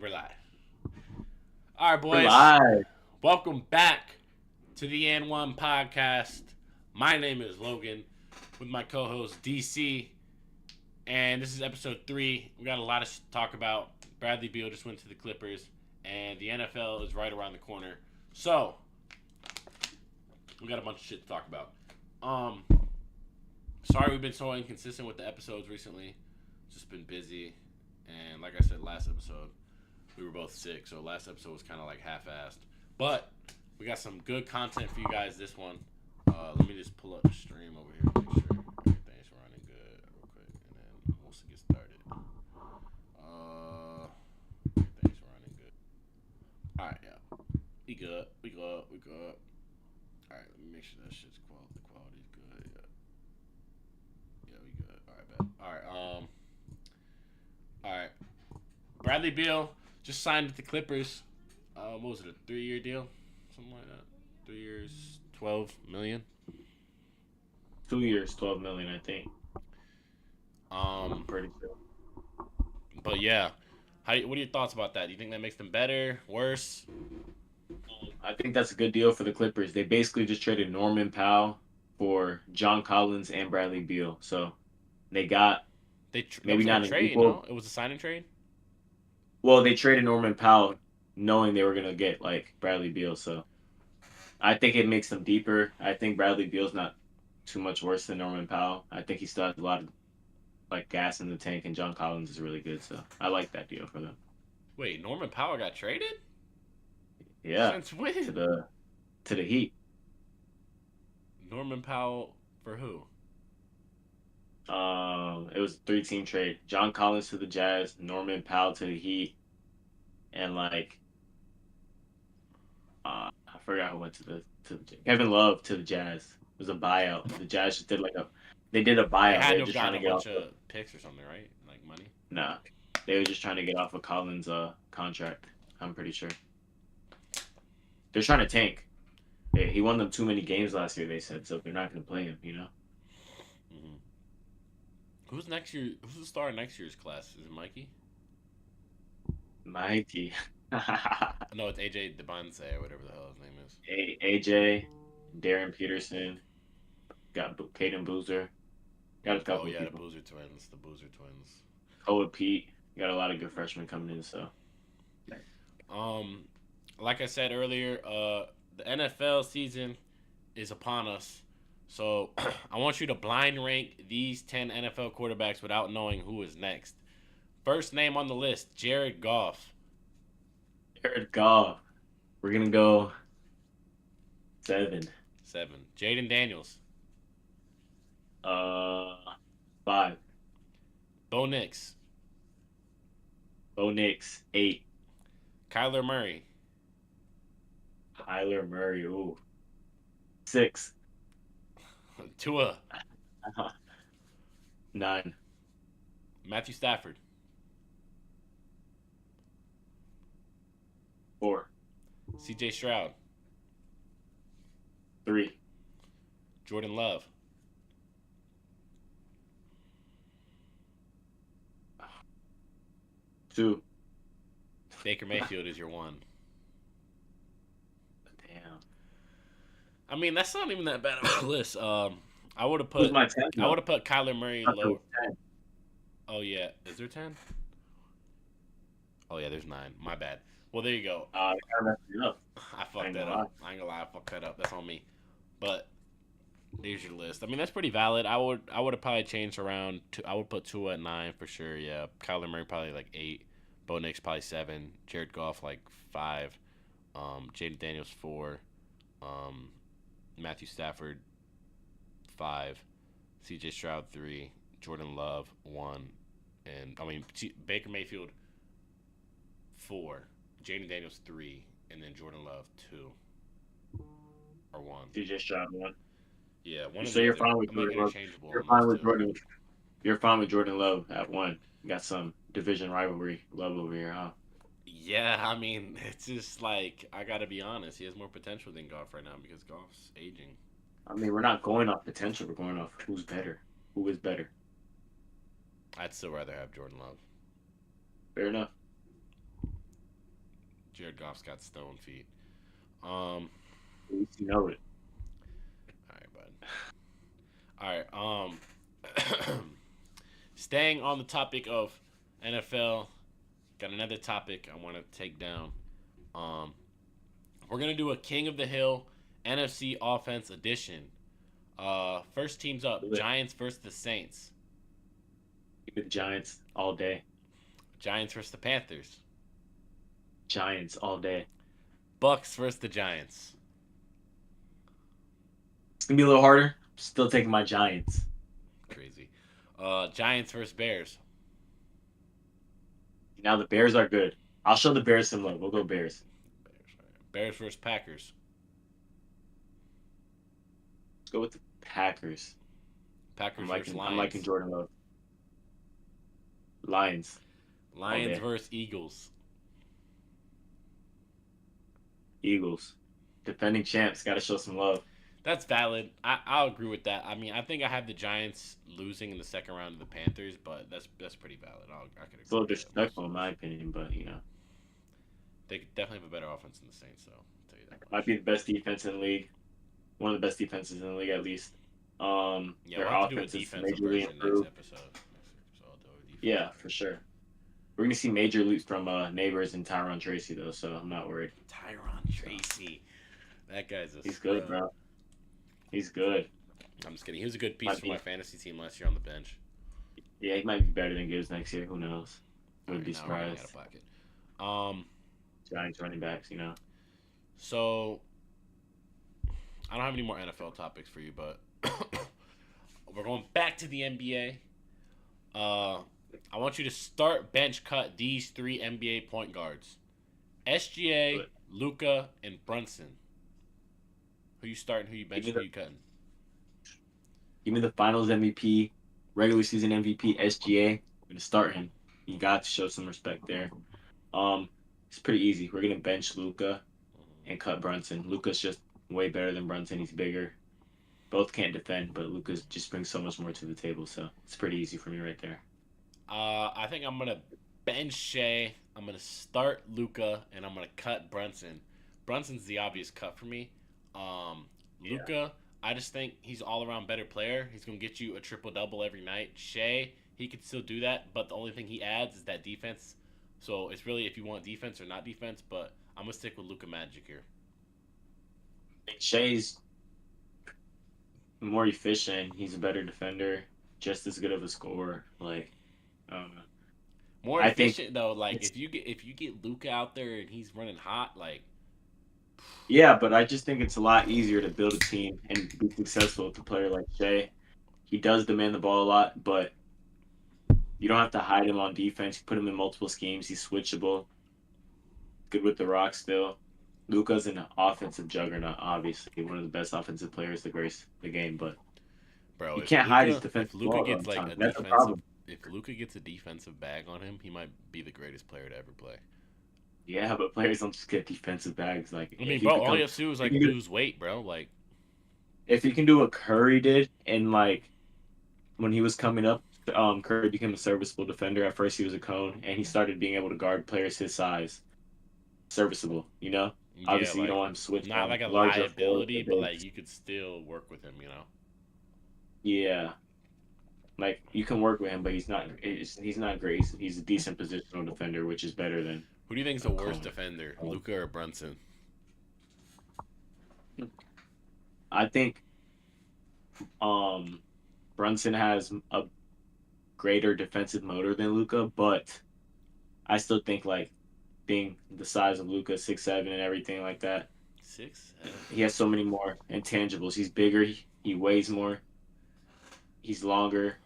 We're live. All right, We're boys. live. Welcome back to the And-1 podcast. My name is Logan with my co-host DC, and this is episode 3. We got a lot to talk about. Bradley Beal just went to the Clippers, and the NFL is right around the corner. So, we got a bunch of shit to talk about. Sorry we've been so inconsistent with the episodes recently. Just been busy, and like I said last episode, we were both sick, so last episode was kind of like half-assed. But we got some good content for you guys this one. Let me just pull up the stream over here to make sure everything's running good real quick, and then we'll get started. Everything's running good. All right, yeah. We good. All right, let me make sure that shit's the quality's good. Yeah, we good. All right, bet. All right. Bradley Beal just signed with the Clippers. What was it, a 3-year deal? Something like that. 3 years, $12 million. 2 years, $12 million, I think. I'm pretty sure. But yeah, what are your thoughts about that? Do you think that makes them better, worse? I think that's a good deal for the Clippers. They basically just traded Norman Powell for John Collins and Bradley Beal. So they got That maybe was like not a an trade, equal. no? It was a sign and trade. Well, they traded Norman Powell knowing they were gonna get like Bradley Beal. So I think it makes them deeper. I think Bradley Beal's not too much worse than Norman Powell. I think he still has a lot of like gas in the tank, and John Collins is really good. So I like that deal for them. Wait, Norman Powell got traded? Yeah, Since when? to the Heat. Norman Powell for who? It was a 3-team trade. John Collins to the Jazz, Norman Powell to the Heat, and I forgot who went to the Kevin Love to the Jazz. It was a buyout. The Jazz just did they did a They buyout. had They to were have just trying gotten to a get off bunch of of picks or something, right? Like money. nah. They were just trying to get off of Collins' contract. I'm pretty sure they're trying to tank. He won them too many games last year. They said so. They're not going to play him. Mm-hmm. Who's next year? Who's the star in next year's class? Is it Mikey? Mikey. No, it's AJ Debonce or whatever the hell his name is. AJ, Darren Peterson, got Caden Boozer, got a Oh couple of yeah, the people. Boozer twins. The Boozer twins. Koa Pete, got a lot of good freshmen coming in. So Um, like I said earlier, the NFL season is upon us. So I want you to blind rank these 10 NFL quarterbacks without knowing who is next. First name on the list, Jared Goff. Jared Goff, we're gonna go 7. 7. Jaden Daniels. Uh, 5. Bo Nix. Bo Nix, 8. Kyler Murray. Kyler Murray, ooh, 6. Tua. 9. Matthew Stafford. 4. CJ Stroud. 3. Jordan Love. 2. Baker Mayfield is your 1. Damn. I mean, that's not even that bad of a list. I would have Who's put my 10? I would have put Kyler Murray I thought it lower. was 10. Oh yeah, is there 10? Oh yeah, there's 9. My bad. Well, there you go. They kind of messed me up. I I fucked ain't that gonna lie. up. I ain't gonna lie, I fucked that up. That's on me. But there's your list. I mean, that's pretty valid. I would have probably changed around. I would put Tua at 9 for sure. Yeah, Kyler Murray probably like 8. Bo Nix probably 7. Jared Goff like 5. Jaden Daniels 4. Matthew Stafford 5. C.J. Stroud 3. Jordan Love 1. And I mean Baker Mayfield 4. Jaden Daniels 3. And then Jordan Love 2 or 1. CJ Stroud 1. Yeah, one of So the you're other. fine with I'm like Jordan Love. interchangeable You're on fine those with two. Jordan. You're fine with Jordan Love at 1. Got some division rivalry love over here, huh? Yeah, I mean, it's just like I gotta be honest. He has more potential than Goff right now because Goff's aging. I mean, we're not going off potential. We're going off who's better. Who is better? I'd still rather have Jordan Love. Fair enough. Jared Goff's got stone feet. At least you know it. All right, bud. All right. Staying on the topic of NFL, got another topic I want to take down. Um, we're gonna do a King of the Hill NFC Offense Edition. First teams up: Do it. Giants versus the Saints. Give me the Giants all day. Giants versus the Panthers. Giants all day. Bucks versus the Giants. It's gonna be a little harder. Still taking my Giants. Crazy. Giants versus Bears. Now the Bears are good. I'll show the Bears some love. We'll go Bears. Bears versus Packers. Let's go with the Packers. Packers versus Lions. I'm liking Jordan Love. Lions. Lions versus Eagles. Eagles. Defending champs. Got to show some love. That's valid. I'll agree with that. I mean, I think I have the Giants losing in the second round of the Panthers, but that's pretty valid. I could agree. It's a little with that. disrespectful in my opinion, but you know. They could definitely have a better offense than the Saints, though. I'll tell you that much. Might be the best defense in the league. One of the best defenses in the league, at least. Yeah, Their we'll have to do a offense is defensive majorly version improved. next episode. So I'll do a defense. Yeah, for sure. We're gonna see major leaps from Neighbors and Tyron Tracy though, so I'm not worried. Tyron Tracy. That guy's a He's good, bro. He's good. I'm just kidding. He was a good piece Might for be. my fantasy team last year on the bench. Yeah, he might be better than Gibbs next year. Who knows? Wouldn't be Now we're running out surprised. of pocket. Giants running backs, you know. So I don't have any more NFL topics for you, but we're going back to the NBA. I want you to start bench cut these three NBA point guards: SGA, Good. Luka, and Brunson. Who you starting? Who you benching? Who you cutting? Give me the Finals MVP, regular season MVP, SGA. I'm gonna start him. You got to show some respect there. It's pretty easy. We're gonna bench Luka and cut Brunson. Luka's just way better than Brunson. He's bigger. Both can't defend, but Luka just brings so much more to the table. So it's pretty easy for me right there. I think I'm gonna bench Shea. I'm gonna start Luka, and I'm gonna cut Brunson. Brunson's the obvious cut for me. Luka, I just think he's all around better player. He's gonna get you a triple double every night. Shea, he could still do that, but the only thing he adds is that defense. So it's really if you want defense or not defense. But I'm gonna stick with Luka Magic here. Shea's more efficient. He's a better defender, just as good of a scorer. Like, I don't know. More I think efficient though. Like it's- if you get Luka out there and he's running hot, like Yeah, but I just think it's a lot easier to build a team and be successful with a player like Shea. He does demand the ball a lot, but you don't have to hide him on defense. You put him in multiple schemes. He's switchable. Good with the rock still. Luka's an offensive juggernaut, obviously. One of the best offensive players to grace the game, but bro, you if can't hide his Luka, if defensive Luka ball gets all the like time. a That's the defensive, problem. if Luka gets a defensive bag on him, he might be the greatest player to ever play. Yeah, but players don't just get defensive bags. Like, I mean, if you bro, all become, you have to do is like you can do- lose weight, bro. Like, if you can do what Curry did, and like when he was coming up, Curry became a serviceable defender. At first, he was a cone, and he started being able to guard players his size. Serviceable, you know. yeah, Obviously, you like don't want him to switch not from like a larger forward liability, to but big. like you could still work with him, you know. Yeah, like you can work with him, but he's not great. He's a decent positional defender, which is better than Who do you think is a the worst cone. defender, Luka or Brunson? I think Brunson has a greater defensive motor than Luka, but I still think like being the size of Luka, 6'7" and everything like that, 6'7". he has so many more intangibles. He's bigger, he weighs more, he's longer,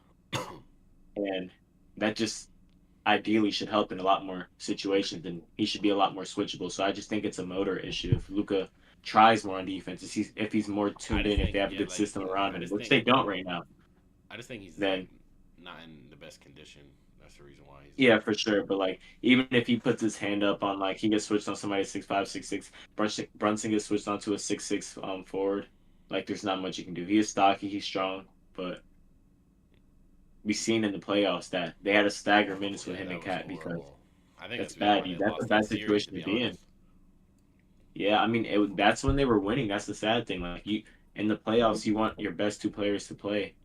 and that just ideally should help in a lot more situations, and he should be a lot more switchable. So I just think it's a motor issue. If Luka tries more on defense, if he's more tuned just in, if think, they have a yeah, good like system around I him, just which think they don't right now, I just think he's then like not in the best condition. That's the reason why he's yeah, for sure. But like, even if he puts his hand up on like he gets switched on somebody 6'5", 6'6", Brunson gets switched onto a 6'6" forward. Like, there's not much you can do. He is stocky, he's strong, but we've seen in the playoffs that they had to stagger minutes with yeah, him that and was Cat because horrible. I think that's that's the reason bad. why they That's a lost bad that series, situation to to be be in. honest. Yeah, I mean, that's when they were winning. That's the sad thing. Like you in the playoffs, you want your best two players to play,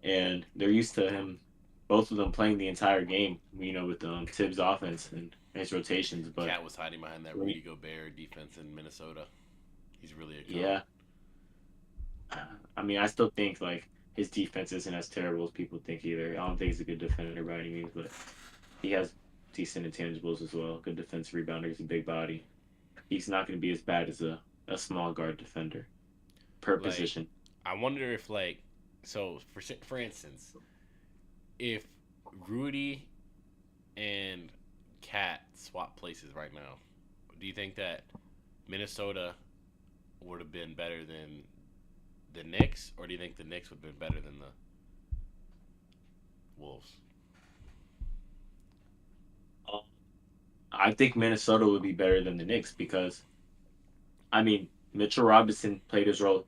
and they're used to him, both of them playing the entire game. With Tibbs' offense and his rotations. But Cat was hiding behind that Rudy Gobert defense in Minnesota. He's really a con. yeah, I mean, I still think like his defense isn't as terrible as people think either. I don't think he's a good defender by any means, but he has decent intangibles as well. Good defensive rebounder. He's a big body. He's not going to be as bad as a small guard defender per Like, position. I wonder if so for instance, if Rudy and Cat swap places right now, do you think that Minnesota would have been better than the Knicks, or do you think the Knicks would have been better than the Wolves? Um, I think Minnesota would be better than the Knicks because, I mean, Mitchell Robinson played his role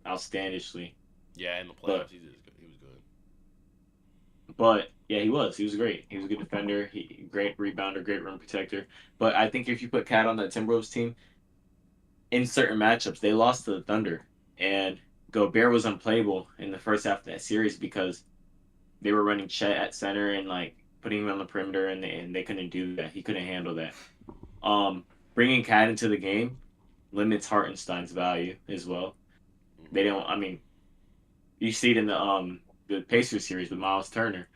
outstandishly, Yeah, in the playoffs, but he was good. yeah, he was. He was great. He was a good defender. Great rebounder, great rim protector. But I think if you put Cat on that Timberwolves team in certain matchups, they lost to the Thunder, and Gobert was unplayable in the first half of that series because they were running Chet at center and like putting him on the perimeter, and they couldn't do that. He couldn't handle that. Um, Bringing Cat into the game limits Hartenstein's value as well. They Hmm. don't. I mean, you see it in the Pacers series with Miles Turner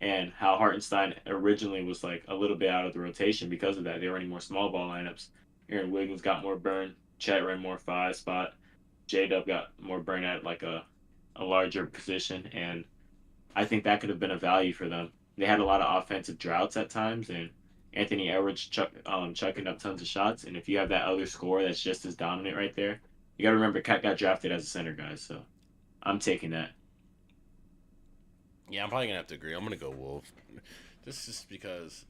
and how Hartenstein originally was like a little bit out of the rotation because of that. They were running more small ball lineups. Aaron Wiggins got more burn. Chet ran more five spot. J Dub got more burn at like a larger position, and I think that could have been a value for them. They had a lot of offensive droughts at times, and Anthony Edwards chucking up tons of shots. And if you have that other scorer that's just as dominant right there, you got to remember Cat got drafted as a center, guys. So I'm taking that. Yeah, I'm probably gonna have to agree. I'm gonna go Wolves. This is because,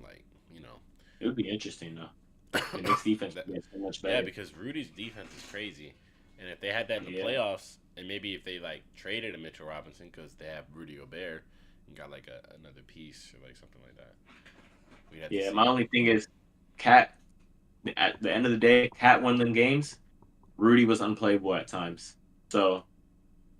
like, you know, It would be interesting though. The Knicks defense that, would get so much yeah, better. because Rudy's defense is crazy, and if they had that in the Yeah, playoffs, and maybe if they like traded a Mitchell Robinson because they have Rudy Gobert and got like another piece or like something like that, we'd have to yeah. My see. only thing is, Cat. At the end of the day, Cat won them games. Rudy was unplayable at times. So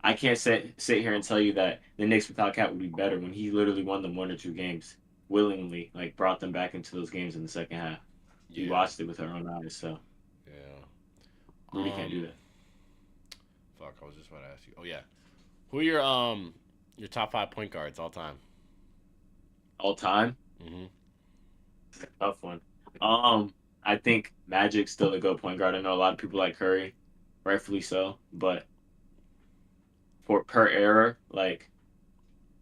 I can't sit here and tell you that the Knicks without Cat would be better when he literally won them one or two games willingly, like brought them back into those games in the second half. We Yeah, watched it with our own eyes, so yeah. Rudy can't do that. Fuck, I was just about to ask you. Oh yeah, who are your top five point guards all time? All time, Mm-hmm. tough one. I think Magic's still a good point guard. I know a lot of people like Curry, rightfully so, but for per era, like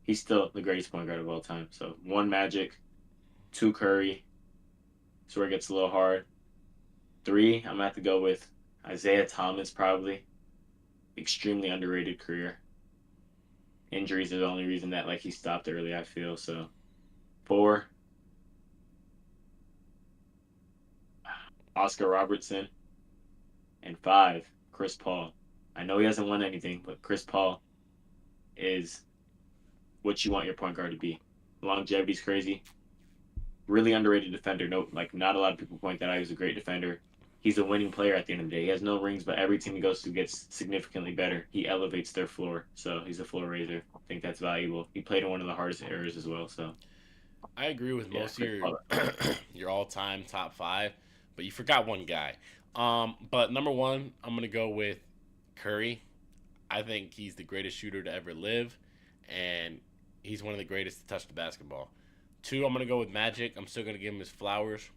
he's still the greatest point guard of all time. So one Magic, two Curry. That's where it gets a little hard. Three, I'm gonna have to go with Isaiah Thomas, probably. Extremely underrated career. Injuries are the only reason that like he stopped early, I feel. So four, Oscar Robertson, and five, Chris Paul. I know he hasn't won anything, but Chris Paul is what you want your point guard to be. Longevity's crazy. Really underrated defender. No, like not a lot of people point that out. He's a great defender. He's a winning player at the end of the day. He has no rings, but every team he goes to gets significantly better. He elevates their floor, so he's a floor raiser. I think that's valuable. He played in one of the hardest eras as well, so I agree with yeah, most of Chris your Paul. your all time top five, but you forgot one guy. But number one, I'm gonna go with Curry. I think he's the greatest shooter to ever live, and he's one of the greatest to touch the basketball. Two, I'm gonna go with Magic. I'm still gonna give him his flowers.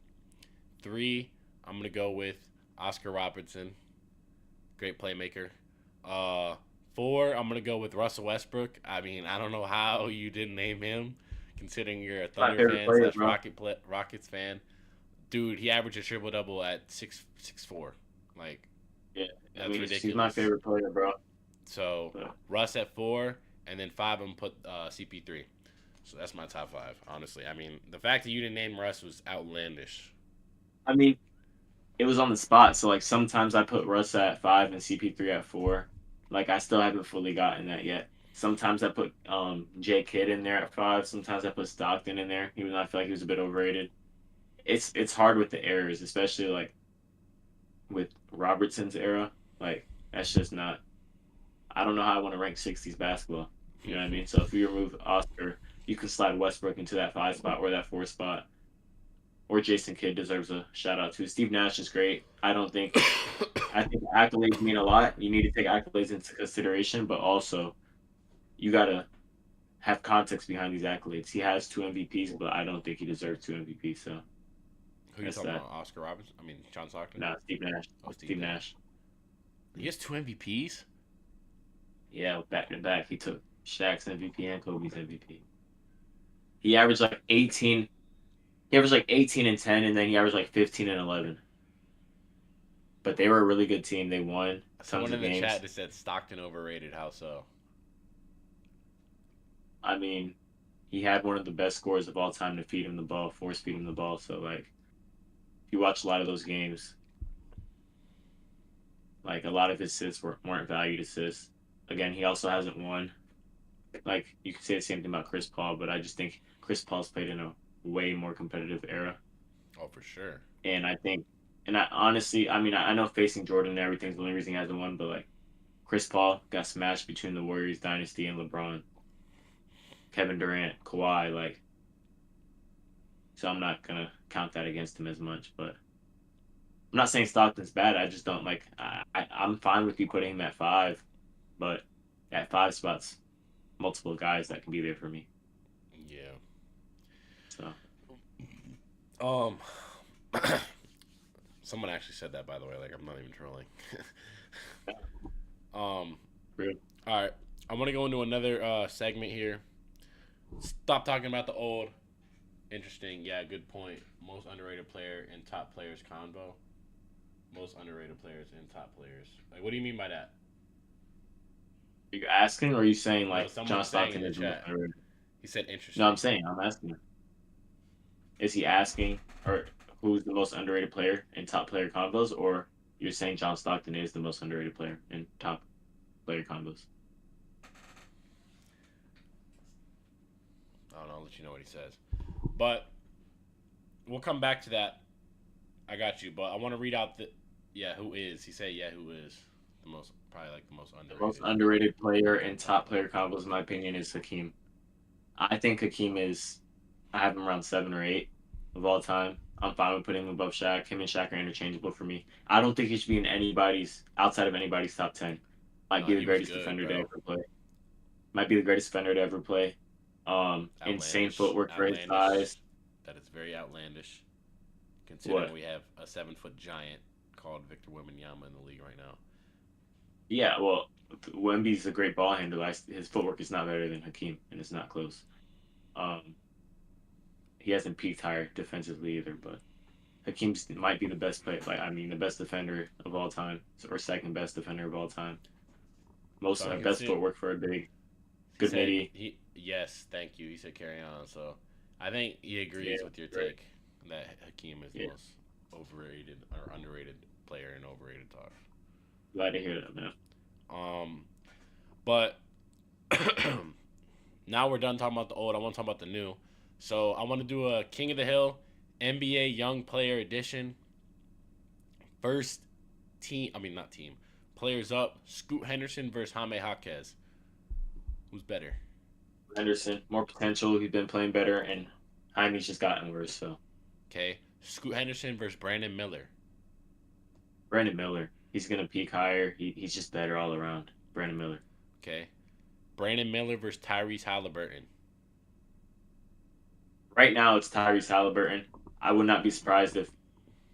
Three, I'm gonna go with Oscar Robertson, great playmaker. Uh, Four, I'm gonna go with Russell Westbrook. I mean, I don't know how you didn't name him, considering you're a My Thunder favorite fan player, slash bro. Rockets fan. Dude, he averaged a triple double at 6'4". Like, Yeah, I that's mean he's my ridiculous. favorite player, bro. So But, Russ at four, and then five, I'm gonna put CP3. So that's my top five. Honestly, I mean, the fact that you didn't name Russ was outlandish. I mean, it was on the spot, so like sometimes I put Russ at five and CP3 at four. Like I still haven't fully gotten that yet. Sometimes I put J Kidd in there at five. Sometimes I put Stockton in there, even though I feel like he was a bit overrated. It's hard with the errors, especially like with Robertson's era. Like that's just not. I don't know how I want to rank '60s basketball. You know what I mean? So if you remove Oscar, you can slide Westbrook into that 5 spot or that 4 spot. Or Jason Kidd deserves a shout out too. Steve Nash is great. I think accolades mean a lot. You need to take accolades into consideration, but also you gotta have context behind these accolades. He has 2 MVPs, but I don't think he deserves 2 MVPs. So Who you that's talking that. about? Oscar Robertson? I mean, John Stockton? Nah, Steve Nash. Oh, Steve Steve Nash. Nash. He has 2 MVPs? Yeah, back to back. He took Shaq's MVP and Kobe's MVP. He averaged like 18. He averaged like 18 and 10, and then he averaged like 15 and 11. But they were a really good team. They won tons Someone of in the games. chat that said Stockton overrated. How so? I mean, he had one of the best scorers of all time to feed him the ball, force feed him the ball. So like, if you watch a lot of those games, like a lot of his assists weren't valued assists. Again, he also hasn't won. Like you could say the same thing about Chris Paul, but I just think Chris Paul's played in a way more competitive era. Oh, for sure. And I think, and I honestly, I mean, I know facing Jordan and everything's the only reason he hasn't won, but like Chris Paul got smashed between the Warriors dynasty and LeBron, Kevin Durant, Kawhi, like. So I'm not gonna count that against him as much, but I'm not saying Stockton's bad. I just don't like. I'm fine with you putting him at 5, but at 5 spots, multiple guys that can be there for me. Yeah. So Um, someone actually said that, by the way. Like, I'm not even trolling. um, real. all right. I want to go into another segment here. Stop talking about the old. Interesting. Yeah, good point. Most underrated player and top players combo. Most underrated players and top players. Like, what do you mean by that? Are you asking, or are you saying No, like John someone's saying in Stockton the is the most chat. underrated? He said No, I'm interesting. saying I'm asking. Is he asking, or who's the most underrated player in top player combos, or you're saying John Stockton is the most underrated player in top player combos? I don't know. I'll let you know what he says. But we'll come back to that. I got you. But I want to read out the. Yeah, who is? He said, yeah, who is the most, probably like the most The most underrated. underrated player in top player combos, in my opinion, is Hakeem. I think Hakeem is. I have him around 7 or 8 of all time. I'm fine with putting him above Shaq. Him and Shaq are interchangeable for me. I don't think he should be in anybody's outside of anybody's top 10. Might No, be the he was greatest good, defender to bro. ever play. Might be the greatest defender to ever play. Insane Outlandish. footwork for his Outlandish. size. That is very outlandish. Considering What? we have a 7 foot giant called Victor Wembanyama in the league right now. Yeah, well, Wemby's a great ball handler. His footwork is not better than Hakeem, and it's not close. Um, he hasn't peaked higher defensively either, but Hakeem might be the best player. Like I mean, the best defender of all time, or second best defender of all time. So Most I'm best consider. footwork for a big, He good said midi. he. Yes, thank you. He said carry on. So I think he Yeah, agrees with your right. take that Hakeem is the Yeah, most overrated or underrated player in overrated talk. glad to hear that, man. Um, but now we're done talking about the old. I want to talk about the new. So I want to do a King of the Hill NBA Young Player Edition. First team, I mean not team. Players up. Scoot Henderson versus Jaime Jaquez. Who's better? Henderson, more potential. He's been playing better, and Jaime's just gotten worse. So Okay. Scoot Henderson versus Brandon Miller. Brandon Miller, he's gonna peak higher. He's just better all around. Brandon Miller. Okay. Brandon Miller versus Tyrese Halliburton. Right now, it's Tyrese Halliburton. I would not be surprised if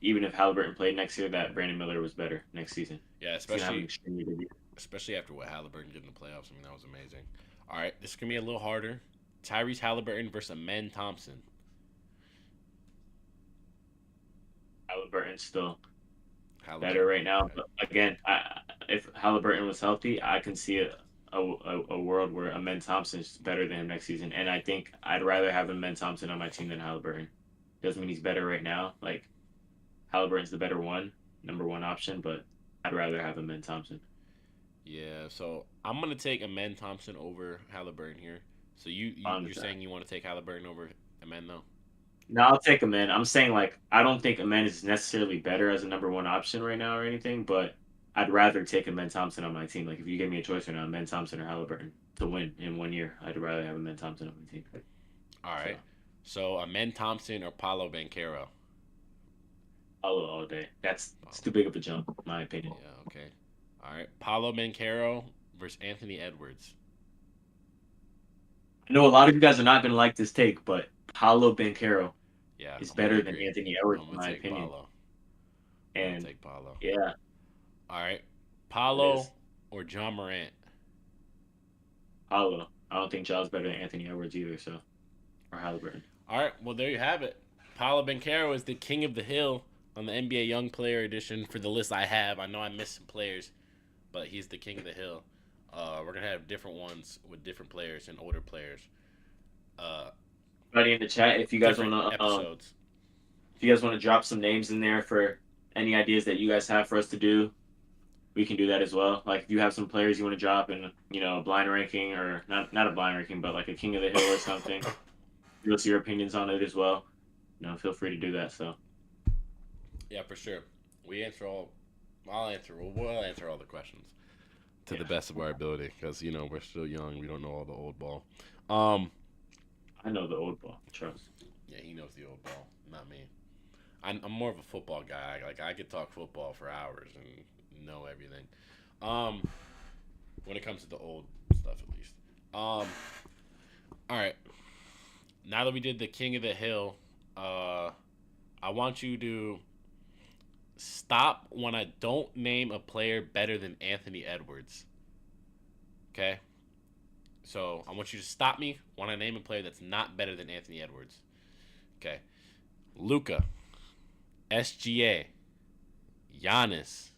even if Halliburton played next year, that Brandon Miller was better next season. Yeah, He's gonna have an extremely good year. especially after what Halliburton did in the playoffs. I mean, that was amazing. All right, this is gonna be a little harder. Tyrese Halliburton versus Amen Thompson. Halliburton's still better Halliburton. right now, Okay. but again, if Halliburton was healthy, I can see a world where Amen Thompson's better than him next season, and I think I'd rather have Amen Thompson on my team than Halliburton. Doesn't mean he's better right now. Like Halliburton's the better one, number one option, but I'd rather have Amen Thompson. Yeah, so I'm gonna take Amen Thompson over Halliburton here. So Fine you're with that. saying you want to take Halliburton over Amen though? No, I'll take Amen. I'm saying like I don't think Amen is necessarily better as a number one option right now or anything, but I'd rather take Amen Thompson on my team. Like if you give me a choice right now, Amen Thompson or Halliburton to win in 1 year, I'd rather have Amen Thompson on my team. All So right. So Amen Thompson or Paulo Banquero? all day. That's it's Paulo. too big of a jump, in my opinion. Yeah. Okay. All right. Paulo Banquero versus Anthony Edwards. I know a lot of you guys are not gonna like this take, but Paulo Banchero Yeah, is I'm gonna better than agree. Anthony Edwards I'm in gonna my take opinion. Paulo. I'm gonna And take Paulo. yeah, All right. it Paulo is or John Morant? Paulo. I don't think Jaw's better than Anthony Edwards either, so or Halliburton. All right. Well, there you have it. Paulo Banquero is the king of the hill on the NBA Young Player Edition for the list I have. I know I missed some players, but he's the king of the hill. We're gonna have different ones with different players and older players. Uh, Everybody in the chat, different episodes. if you guys wanna drop some names in there for any ideas that you guys have for us to do, we can do that as well. Like if you have some players you want to drop in, a blind ranking or not a blind ranking, but like a king of the hill or something. Give us your opinions on it as well. Feel free to do that. So Yeah, for sure. We answer all. I'll answer. We'll answer all the questions to the yeah, best of our ability because we're still young. We don't know all the old ball. Um, I know the old ball. Trust. yeah, he knows the old ball, not me. I'm more of a football guy. Like I could talk football for hours and know everything. Um, when it comes to the old stuff, at least. All right. Now that we did the King of the Hill, I want you to stop when I don't name a player better than Anthony Edwards. Okay? So I want you to stop me when I name a player that's not better than Anthony Edwards. Okay. Luca, SGA, Giannis,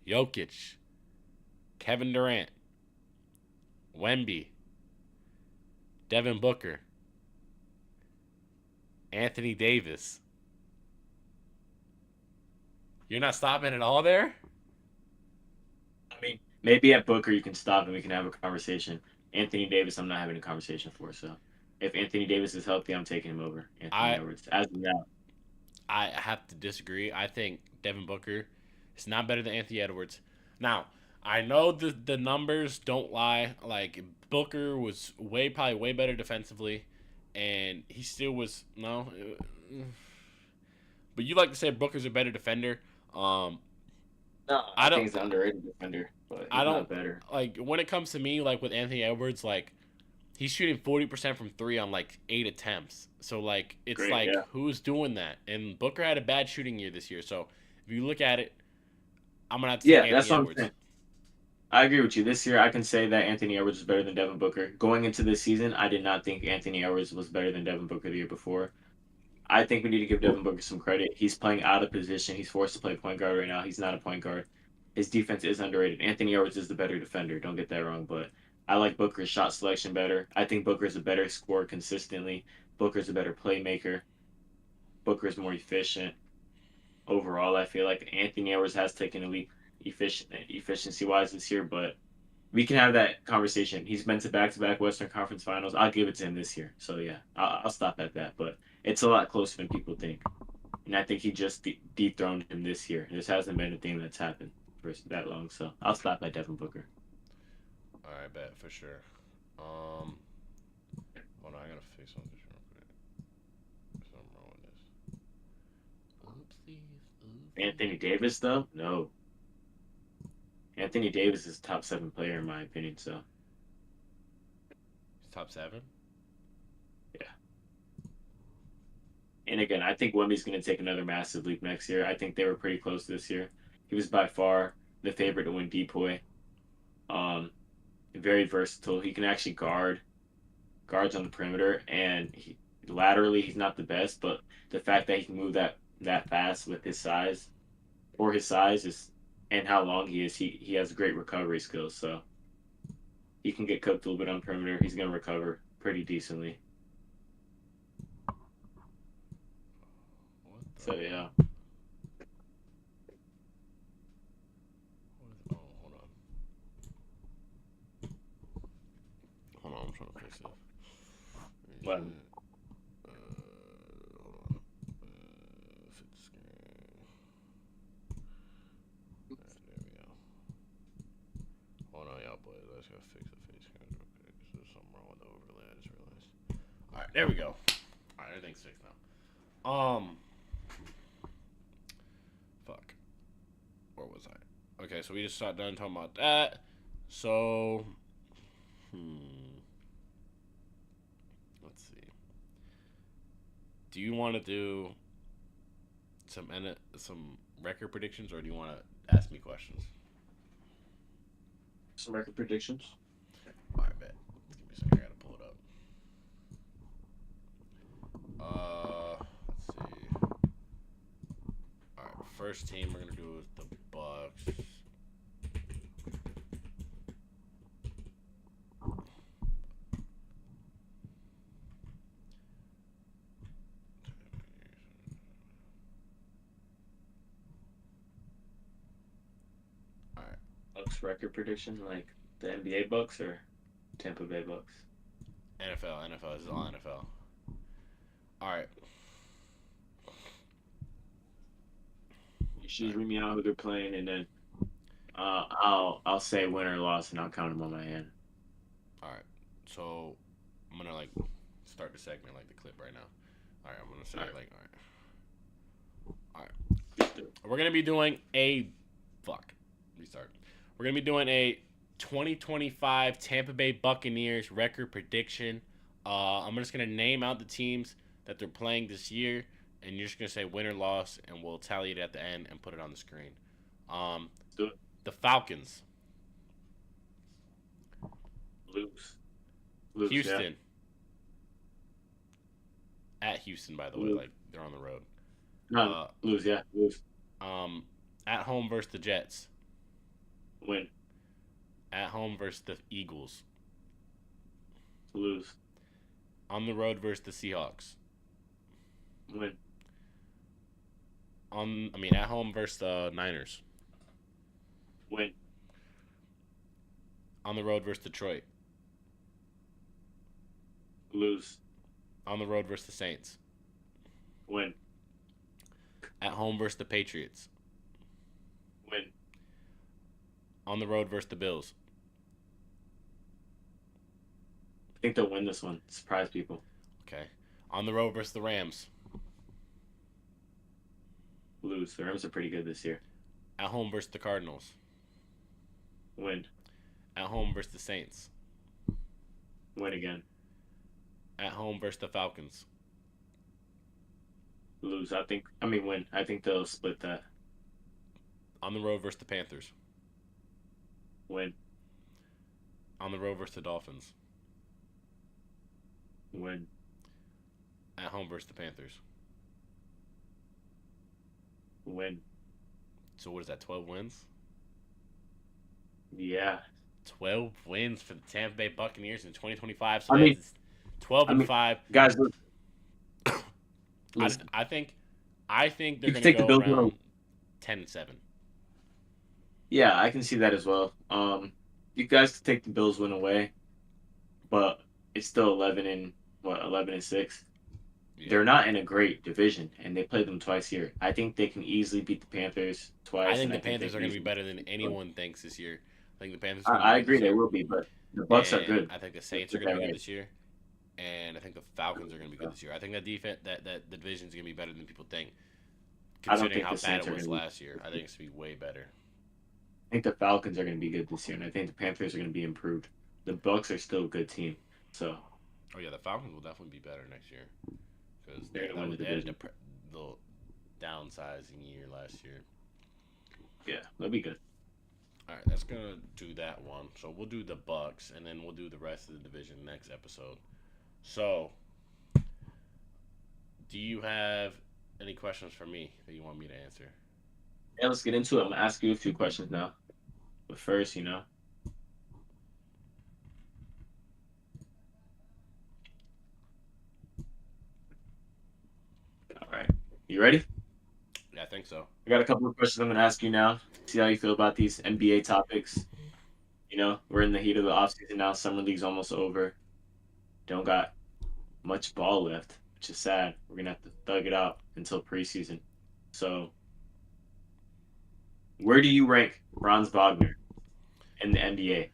Jokic, Kevin Durant, Wemby, Devin Booker, Anthony Davis. You're not stopping at all there? I mean, maybe at Booker you can stop and we can have a conversation. Anthony Davis, I'm not having a conversation for. So if Anthony Davis is healthy, I'm taking him over Anthony I Edwards as of now. I have to disagree. I think Devin Booker is not better than Anthony Edwards. Now, I know the numbers don't lie. Like Booker was probably way better defensively, and he still was no. But you like to say Booker's a better defender. Um, No, I I don't. think he's an underrated defender, but I he's don't not better. like when it comes to me. Like with Anthony Edwards, like he's shooting 40% from three on like 8 attempts. So like it's Great, like yeah. who's doing that? And Booker had a bad shooting year this year. So if you look at it, I'm gonna have to take Yeah, that's Anthony what I'm Edwards. saying. I agree with you. This year, I can say that Anthony Edwards is better than Devin Booker. Going into this season, I did not think Anthony Edwards was better than Devin Booker the year before. I think we need to give Devin Booker some credit. He's playing out of position. He's forced to play point guard right now. He's not a point guard. His defense is underrated. Anthony Edwards is the better defender. Don't get that wrong, but I like Booker's shot selection better. I think Booker's a better scorer consistently. Booker's a better playmaker. Booker's more efficient overall. I feel like Anthony Edwards has taken a leap efficiency wise this year, but we can have that conversation. He's been to back Western Conference Finals. I'll give it to him this year. So yeah, I'll stop at that. But it's a lot closer than people think, and I think he just dethroned him this year. This hasn't been a thing that's happened for that long. So I'll stop at Devin Booker. All right, bet for sure. Hold on, I gotta fix something real quick. Something wrong with this. Oopsies, Anthony oopsies. Davis though, no. Anthony Davis is a top 7 player in my opinion. So He's top seven. yeah. And again, I think Wemby's going to take another massive leap next year. I think they were pretty close this year. He was by far the favorite to win Depoy. Um, Very versatile. He can actually guards on the perimeter, and laterally he's not the best, but the fact that he can move that fast with his size is and how long he is, he has great recovery skills. So he can get cooked a little bit on perimeter. He's going to recover pretty decently. What the? So yeah, What is, oh, hold on. Hold on, I'm trying to fix this. but gotta fix the face cam real quick. There's something wrong with the overlay. I just realized. All right, there we go. All right, everything's fixed now. Fuck. Where was I? Okay, so we just got done talking about that. So, let's see. Do you want to do some record predictions, or do you want to ask me questions? Some record predictions. All right, bet. Give me a second. I gotta pull it up. Let's see. All right, first team we're gonna do is the Bucks. All right, Bucks record prediction, like the NBA Bucks or Tampa Bay Bucks. NFL. This is all NFL. All right. You should just read me out who they're playing, and then I'll say win or loss, and I'll count them on my hand. All right. So I'm gonna like start the segment like the clip right now. All right. I'm gonna say All right. like all right. We're gonna be doing a fuck. Restart. We're gonna be doing a 2025 Tampa Bay Buccaneers record prediction. I'm just gonna name out the teams that they're playing this year, and you're just gonna say win or loss, and we'll tally it at the end and put it on the screen. Do it. The Falcons, Lose. Houston. At Houston, by the way, Lose. like they're on the road. No, lose. Yeah, lose. At home versus the Jets. Win. At home versus the Eagles. Lose. On the road versus the Seahawks. Win. At home versus the Niners. Win. On the road versus Detroit. Lose. On the road versus the Saints. Win. At home versus the Patriots. Win. On the road versus the Bills. I think they'll win this one. Surprise people. Okay. On the road versus the Rams. Lose. The Rams are pretty good this year. At home versus the Cardinals. Win. At home versus the Saints. Win again. At home versus the Falcons. Lose. Win. I think they'll split that. On the road versus the Panthers. Win. On the road versus the Dolphins. Win. At home versus the Panthers. Win. So what is that, 12 wins? Yeah. 12 wins for the Tampa Bay Buccaneers in 2025. So I mean- that's 12 and 5. Guys, look. Listen, I think they're You going can to take the go Bills around win. 10-7. Yeah, I can see that as well. You guys can take the Bills win away, but it's still 11-6. Yeah. They're not in a great division, and they play them twice here. I think they can easily beat the Panthers twice. I think and the Panthers they are can going to be easily better beat than the anyone thinks this year. I think the Panthers. I agree they will be, but the Bucks are And good. I think the Saints are Get going to that be good right. this year, and I think the Falcons are going to be good this year. I think that defense, that the division is going to be better than people think. I don't Considering think how the bad Saints it are was gonna be- last year, I think it's going to be way better. I think the Falcons are going to be good this year, and I think the Panthers are going to be improved. The Bucks are still a good team, so Oh yeah, the Falcons will definitely be better next year because They're gonna win the they had a division. little downsizing year last year. yeah, they'll be good. All right, that's gonna do that one. So we'll do the Bucks, and then we'll do the rest of the division next episode. So, do you have any questions for me that you want me to answer? Yeah, let's get into it. I'm going to ask you a few questions now. But first, All right. You ready? Yeah, I think so. I got a couple of questions I'm going to ask you now. See how you feel about these NBA topics. We're in the heat of the offseason now. Summer League's almost over. Don't got much ball left, which is sad. We're going to have to thug it out until preseason. So, where do you rank Franz Wagner in the NBA?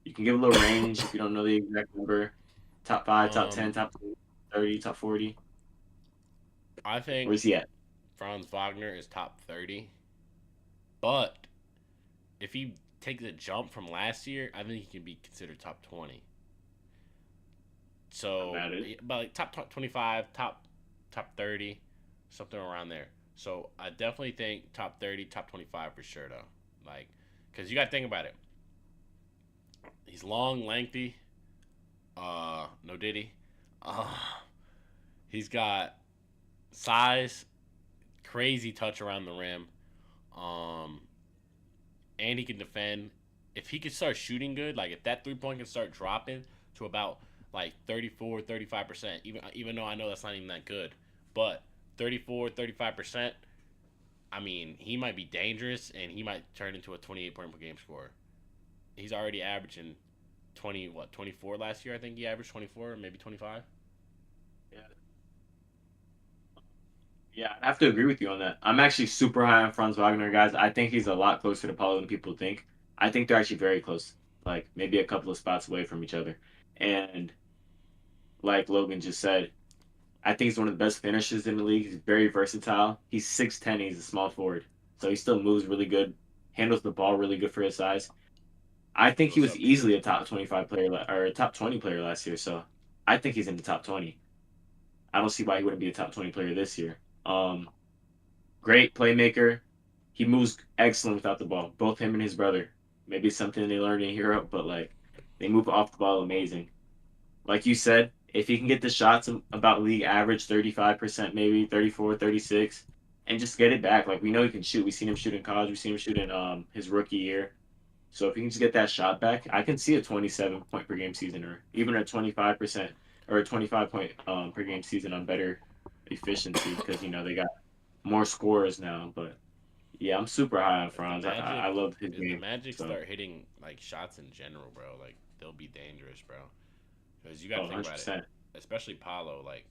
You can give a little range if you don't know the exact number. Top 5, top 10, Um, top 30, top 40. I think Where's he at? Franz Wagner is top 30, but if he takes a jump from last year, I think he can be considered top 20. I'm So, at it. about like top 25, top 30, something around there. So, I definitely think top 30, top 25 for sure though. Like, cuz you got to think about it. He's long, lengthy. No diddy. Uh, he's got size, crazy touch around the rim. Um, and he can defend. If he could start shooting good, like if that 3 point can start dropping to about like 34, 35%, even though I know that's not even that good, but 34, 35%, I mean, he might be dangerous and he might turn into a 28-point per game scorer. He's already averaging 24 last year. I think he averaged 24, maybe 25. Yeah. Yeah, I have to agree with you on that. I'm actually super high on Franz Wagner, guys. I think he's a lot closer to Paulo than people think. I think they're actually very close, like maybe a couple of spots away from each other. And like Logan just said, I think he's one of the best finishers in the league. He's very versatile. He's 6'10", he's a small forward. So he still moves really good, handles the ball really good for his size. I think he What's was up, Beal? easily a top 25 player or a top 20 player last year. So I think he's in the top 20. I don't see why he wouldn't be a top 20 player this year. Great playmaker. He moves excellent without the ball. Both him and his brother. Maybe something they learned in Europe, but like they move off the ball amazing. Like you said, if he can get the shots about league average 35%, maybe 34, 36, and just get it back. Like we know he can shoot. We've seen him shoot in college. We've seen him shoot in his rookie year. So if he can just get that shot back, I can see a 27-point per game season or even a 25% or a 25-point per game season on better efficiency because they got more scorers now. But yeah, I'm super high on If the Franz. I Magic, love his if the game. Magic So start hitting like shots in general, bro, like they'll be dangerous, bro. Because you got oh, to think about it, 100%. especially Paulo. Like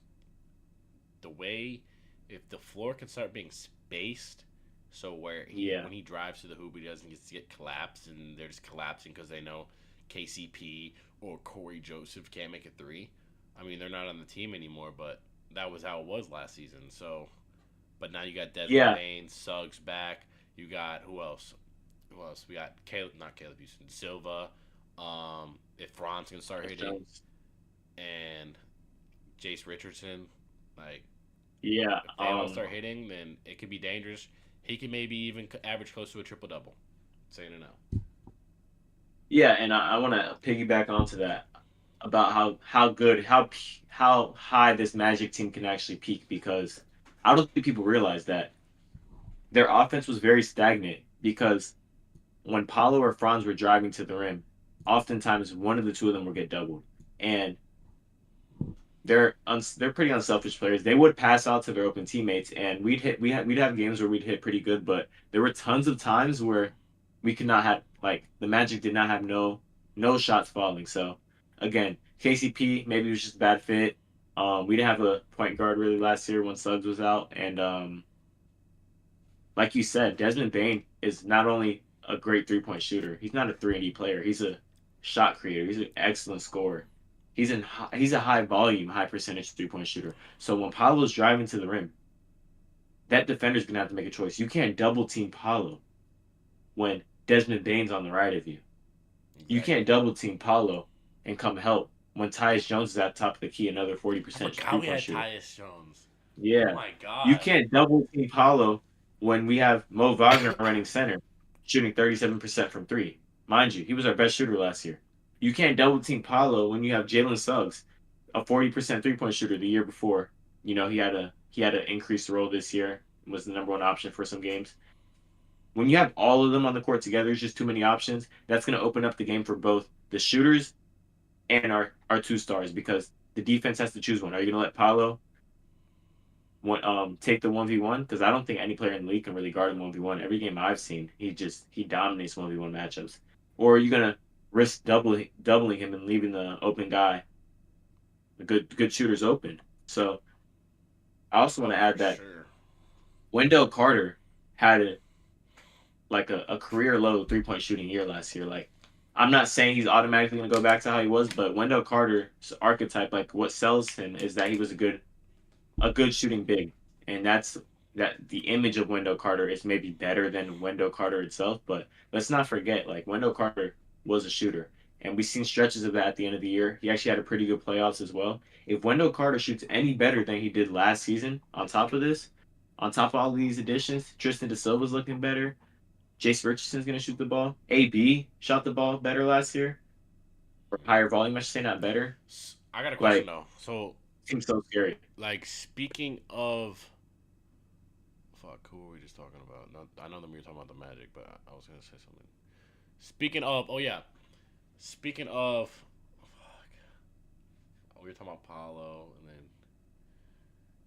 the way, if the floor can start being spaced, so where he Yeah. when he drives to the hoop, he doesn't get collapsed, and they're just collapsing because they know KCP or Corey Joseph can't make a three. I mean, they're not on the team anymore, but that was how it was last season. So, but now you got Desmond Yeah. Bain, Suggs back. You got who else? Who else? We got Caleb, not Caleb Houston, Silva. If Franz can start Chris hitting, Jones. and Jace Richardson, like Yeah. if they all start hitting, then it could be dangerous. He can maybe even average close to a triple double. Saying it now. Yeah, and I want to piggyback onto that about how good how high this Magic team can actually peak because I don't think people realize that their offense was very stagnant because when Paulo or Franz were driving to the rim, oftentimes one of the two of them would get doubled, and they're pretty unselfish players. They would pass out to their open teammates, and we'd have games where we'd hit pretty good, but there were tons of times where we could not have like the Magic did not have no shots falling. So again, KCP maybe it was just a bad fit. We didn't have a point guard really last year when Suggs was out, and like you said, Desmond Bain is not only a great 3-point shooter. He's not a 3-and-D player. He's a shot creator. He's an excellent scorer. He's a high volume, high percentage 3-point shooter. So when Paolo's driving to the rim, that defender's gonna have to make a choice. You can't double team Paolo when Desmond Bain's on the right of you. You can't Exactly. double team Paolo and come help when Tyus Jones is at top of the key, another I 40% forgot we 3-point had shooter. Tyus Jones. Oh Yeah. my You god. can't double team Paulo when we have Mo Wagner running center, shooting 37% from three. Mind you, he was our best shooter last year. You can't double team Paulo when you have Jalen Suggs, a 40% 3-point shooter the year before. He had an increased role this year, was the number one option for some games. When you have all of them on the court together, there's just too many options. That's going to open up the game for both the shooters and our two stars because the defense has to choose one. Are you going to let Paulo take the 1v1 because I don't think any player in the league can really guard him 1v1. Every game I've seen, he dominates 1v1 matchups. Or are you gonna risk doubling him and leaving the open guy, the good shooters open? So I also want Oh, to for add that sure. Wendell Carter had a career low 3-point shooting year last year. Like I'm not saying he's automatically going to go back to how he was, but Wendell Carter's archetype, like what sells him, is that he was a good shooting big, and that the image of Wendell Carter is maybe better than Wendell Carter itself. But let's not forget, like Wendell Carter was a shooter, and we've seen stretches of that at the end of the year. He actually had a pretty good playoffs as well. If Wendell Carter shoots any better than he did last season, on top of this, on top of all these additions, Tristan Da Silva's looking better. Jace Richardson's gonna shoot the ball. AB shot the ball better last year, or higher volume, I should say, not better. I got a question Like, though. So, seems so scary. like, speaking of, fuck, who were we just talking about? No, I know that we were talking about the Magic, but I was gonna say something. Speaking of, oh yeah, speaking of, fuck, we were talking about Paulo, and then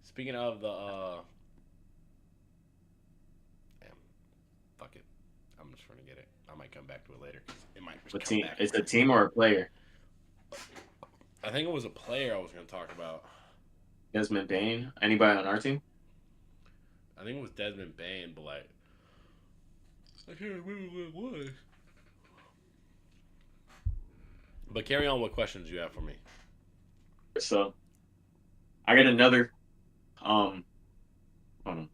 speaking of the, damn, fuck it, I'm just gonna get it. I might come back to it later. 'Cause it might What come team? back. It's a team or a player? I think it was a player I was gonna talk about. Desmond Bain. Anybody on our team? I think it was Desmond Bain, but like, I can't remember what it was. But carry on. What questions you have for me? So I got another. Hold on.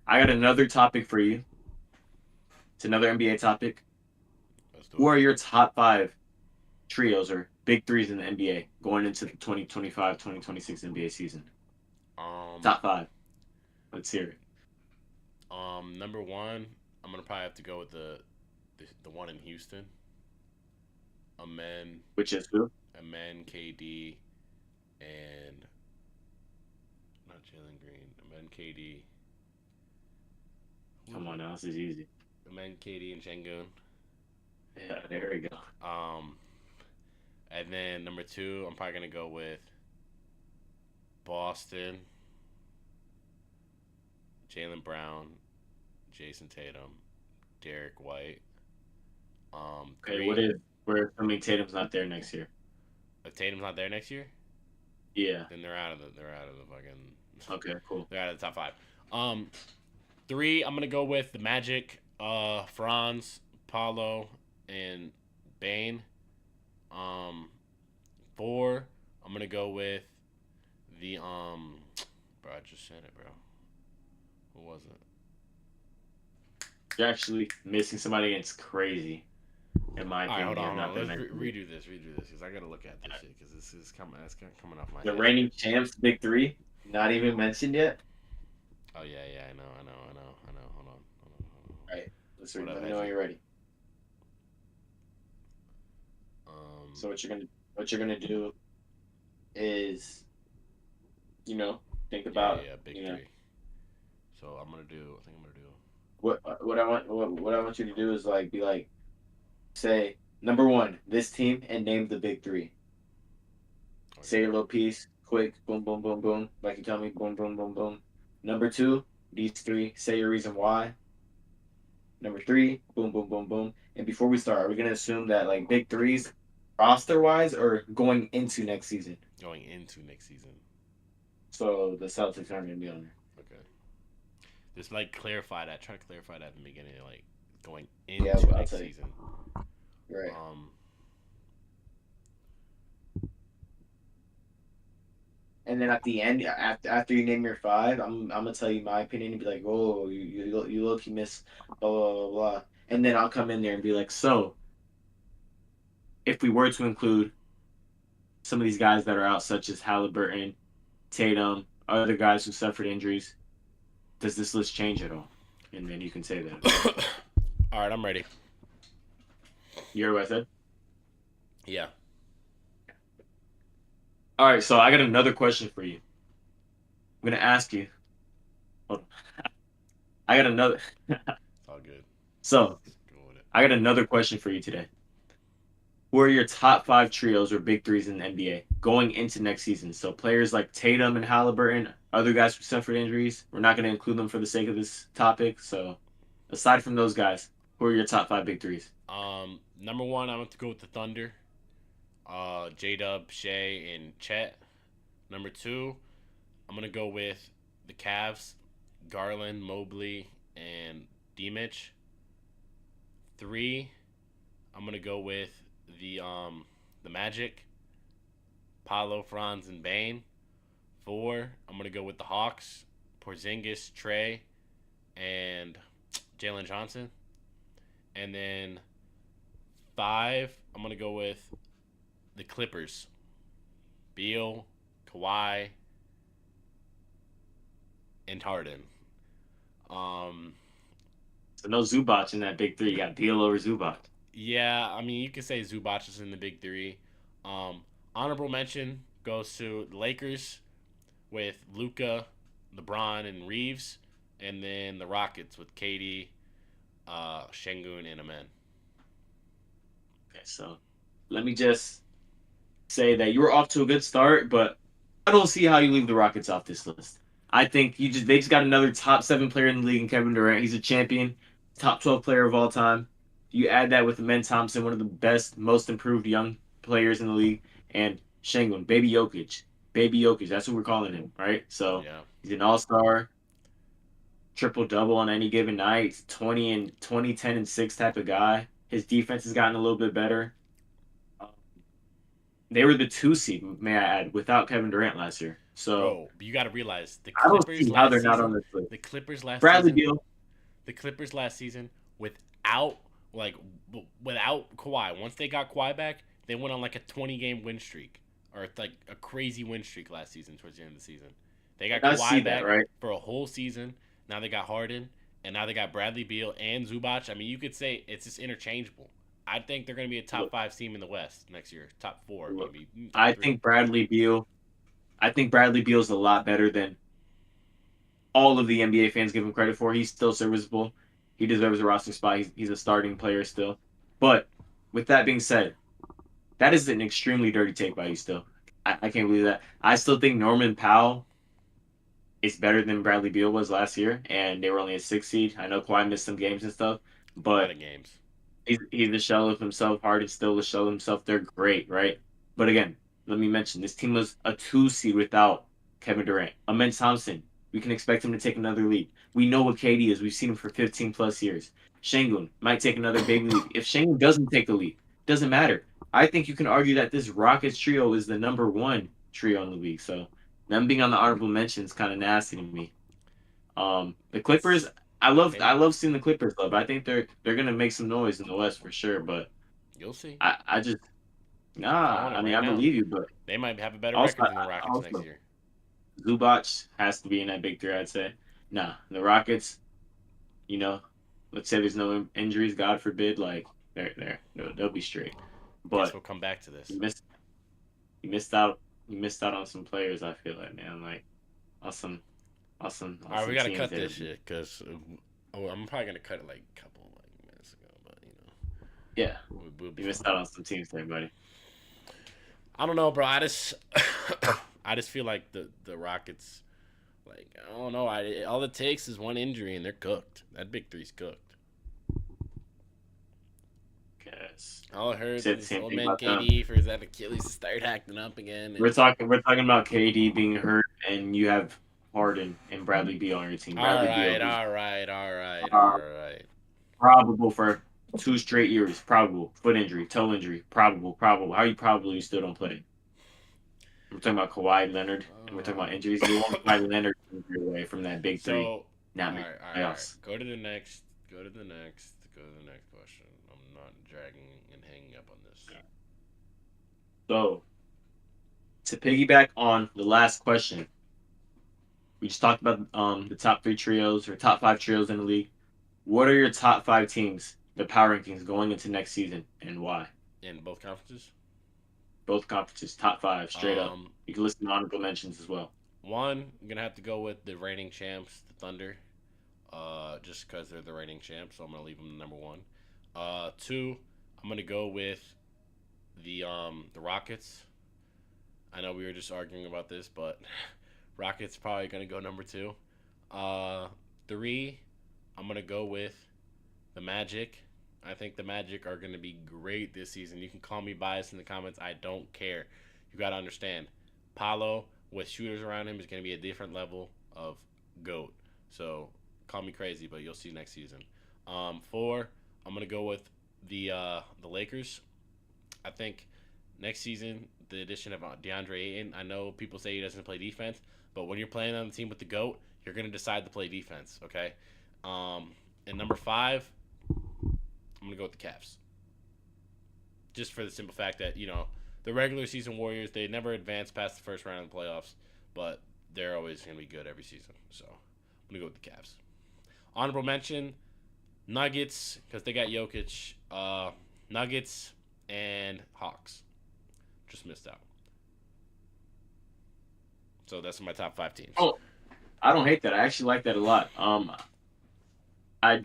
I got another topic for you. It's another NBA topic. Let's do Who it. are your top five trios or big threes in the NBA going into the 2025-2026 NBA season? Um, Top five. Let's hear it. Number one, I'm gonna probably have to go with the one in Houston. Amen, Which is who? Amen, KD, and not Jalen Green. Amen, KD. Come on now, this is easy. Amen, KD, and Şengün. Yeah, there we go. And then number two, I'm probably gonna go with Boston, Jalen Brown, Jason Tatum, Derek White. Okay, what Three. if we're assuming Tatum's not there next year? If Tatum's not there next year, Yeah. then they're out of the fucking Okay, cool. they're out of the top five. Three, I'm gonna go with the Magic, Franz, Paulo, and Bane. Four, I'm gonna go with the bro, I just said it, bro. Who was it? You're actually missing somebody, and it's crazy. In my All right, opinion, hold you on, have not hold on. been Let's mentioned. redo this, because I gotta look at this shit, because this is coming, that's coming off my The head. reigning champs, big three, not even mentioned yet. Oh yeah, I know. Hold on. All right, let's What read. up, Let me know when Hezzy? you're ready. Um, So what you're gonna do is, you know, think about, yeah, big you know, three. So I'm gonna do. I think I'm gonna do. what I want you to do is like be like, say number one, this team, and name the big three. Say Okay. your little piece, quick, boom, boom, boom, boom, like you tell me, boom, boom, boom, boom. Number two, these three. Say your reason why. Number three, boom, boom, boom, boom. And before we start, are we gonna assume that like big threes, roster wise, or going into next season? Going into next season. So the Celtics aren't gonna be on there. Okay. Just like clarify that. Try to clarify that in the beginning, like going Yeah, into I'll next tell you. season. Right. Um. And then at the end, after you name your five, I'm gonna tell you my opinion and be like, oh, you look, you miss blah blah blah blah. And then I'll come in there and be like, so if we were to include some of these guys that are out, such as Halliburton, Tatum, other guys who suffered injuries, does this list change at all? And then you can say that. All right, I'm ready. You hear what I said? Yeah. All right, so I got another question for you. I'm gonna ask you. Hold on. I got another. It's all good. So Go with it. I got another question for you today. Who are your top five trios or big threes in the NBA going into next season? So players like Tatum and Halliburton, other guys who suffered injuries. We're not gonna include them for the sake of this topic. So aside from those guys, who are your top five big threes? Number one, I'm going to go with the Thunder. J Dub, Shea, and Chet. Number two, I'm gonna go with the Cavs, Garland, Mobley, and D Mitch. Three, I'm gonna go with the Magic, Paolo, Franz, and Bane. 4, I'm gonna go with the Hawks, Porzingis, Trey, and Jalen Johnson. And then 5, I'm gonna go with the Clippers, Beal, Kawhi, and Harden. Um, So no Zubac in that big three. You got Beal over Zubac. yeah, I mean you could say Zubac is in the big 3. Um, honorable mention goes to the Lakers with Luca, LeBron, and Reeves, and then the Rockets with KD, Şengün, and Amen. Okay, so let me just say that you were off to a good start, but I don't see how you leave the Rockets off this list. I think they just got another top 7 player in the league in Kevin Durant. He's a champion, top 12 player of all time. You add that with Amen Thompson, one of the best, most improved young players in the league, and Şengün, baby Jokic. That's what we're calling him, right? So Yeah, he's an all star, triple double on any given night, 20, 10, and 6 type of guy. His defense has gotten a little bit better. They were the 2 seed, may I add, without Kevin Durant last year. So bro, but you got to realize the I don't Clippers see how last they're not on season, this list. the Clippers last Bradley season, Beal, the Clippers last season without like without Kawhi. Once they got Kawhi back, they went on like a 20-game win streak or like a crazy win streak last season towards the end of the season. They got I see Kawhi that, back right? for a whole season. Now they got Harden, and now they got Bradley Beal and Zubac. I mean, you could say it's just interchangeable. I think they're going to be a top Look, 5 team in the West next year, top 4 look. maybe, top I 3. think Bradley Beal. I think Bradley Beal's a lot better than all of the NBA fans give him credit for. He's still serviceable. He deserves a roster spot. He's a starting player still. But with that being said, that is an extremely dirty take by you still. I can't believe that. I still think Norman Powell is better than Bradley Beal was last year, and they were only a 6 seed. I know Kawhi missed some games and stuff, A lot but of games. he's the shell of himself. Harden's still the shell of himself. They're great, right? But again, let me mention this team was a 2 seed without Kevin Durant. Amen Thompson, we can expect him to take another leap. We know what KD is. We've seen him for 15 plus years. Şengün might take another big leap. If Şengün doesn't take the leap, doesn't matter. I think you can argue that this Rockets trio is the number 1 trio in the league. So them being on the honorable mention is kind of nasty to me. The Clippers, They I might. love seeing the Clippers love. I think they're gonna make some noise in the West for sure. But You'll see. I just I'm calling I it mean right I now. believe you, but They might have a better also record than the Rockets next also year. Zubac has to be in that big three. I'd say nah. The Rockets, you know, let's say there's no injuries, God forbid, like they'll be straight. Guess But we'll come back to this. you missed you missed out you missed out on some players. I feel like man, like awesome All right, we awesome gotta teams cut there. this shit because I'm probably gonna cut it like a couple like minutes ago, but Yeah, we'll be you fine. missed out on some teams there, buddy. I don't know, bro. I just I just feel like the Rockets, like I don't know. All it takes is one injury and they're cooked. That big three's cooked. Guess All I heard said the is same old thing man about them. KD for his Achilles to start acting up again, and We're talking about KD being hurt, and you have Harden and Bradley Beal on your team. all Bradley Beal, right, who's all right, all right, uh, all right. probable for 2 straight years, probable foot injury, toe injury, probable. How you probable you still don't play? We're talking about Kawhi Leonard, and we're talking about injuries. You want Kawhi Leonard injury away from that big three, So, not all make right, all right, all right. playoffs. Go to the next. Go to the next. Go to the next question. I'm not dragging and hanging up on this. So to piggyback on the last question, we just talked about the top 3 trios or top 5 trios in the league. What are your top 5 teams, the power rankings going into next season, and why? In both conferences. Both conferences, top 5, straight up. Um, You can listen to honorable mentions as well. One, I'm gonna have to go with the reigning champs, the Thunder. Just because they're the reigning champs, so I'm gonna leave them number one. Two, I'm gonna go with the Rockets. I know we were just arguing about this, but Rockets probably gonna go number two. Uh, Three, I'm gonna go with the Magic. I think the Magic are gonna be great this season. You can call me biased in the comments. I don't care. You gotta understand, Paolo with shooters around him is gonna be a different level of goat. So call me crazy, but you'll see next season. Four, I'm gonna go with the Lakers. I think next season the addition of DeAndre Ayton. I know people say he doesn't play defense, but when you're playing on the team with the goat, you're gonna decide to play defense. Okay. And number five, I'm gonna go with the Cavs. Just for the simple fact that the regular season Warriors, they never advance past the first round of the playoffs, but they're always gonna be good every season. So I'm gonna go with the Cavs. Honorable mention, Nuggets, because they got Jokic. Nuggets and Hawks. Just missed out. So that's my top 5 teams. Oh, I don't hate that. I actually like that a lot. I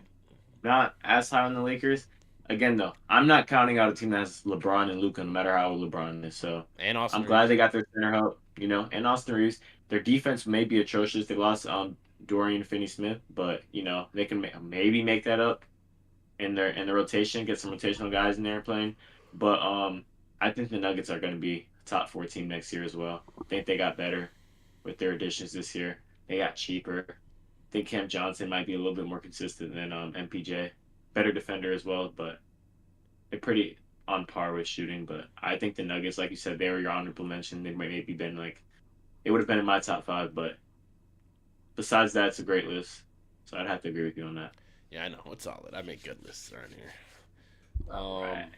not as high on the Lakers. Again, though, I'm not counting out a team that has LeBron and Luka, no matter how old LeBron is. So And Austin I'm glad Reeves. they got their center help, and Austin Reeves. Their defense may be atrocious. They lost Dorian Finney-Smith, but they can maybe make that up in the rotation, get some rotational guys in there playing. But I think the Nuggets are going to be a top 4 team next year as well. I think they got better with their additions this year. They got cheaper. I think Cam Johnson might be a little bit more consistent than MPJ. Better defender as well, but they're pretty on par with shooting. But I think the Nuggets, like you said, they were your honorable mention. They might maybe been like it would have been in my top 5, but besides that, it's a great list. So I'd have to agree with you on that. Yeah, I know. It's solid. I make good lists around here. All right.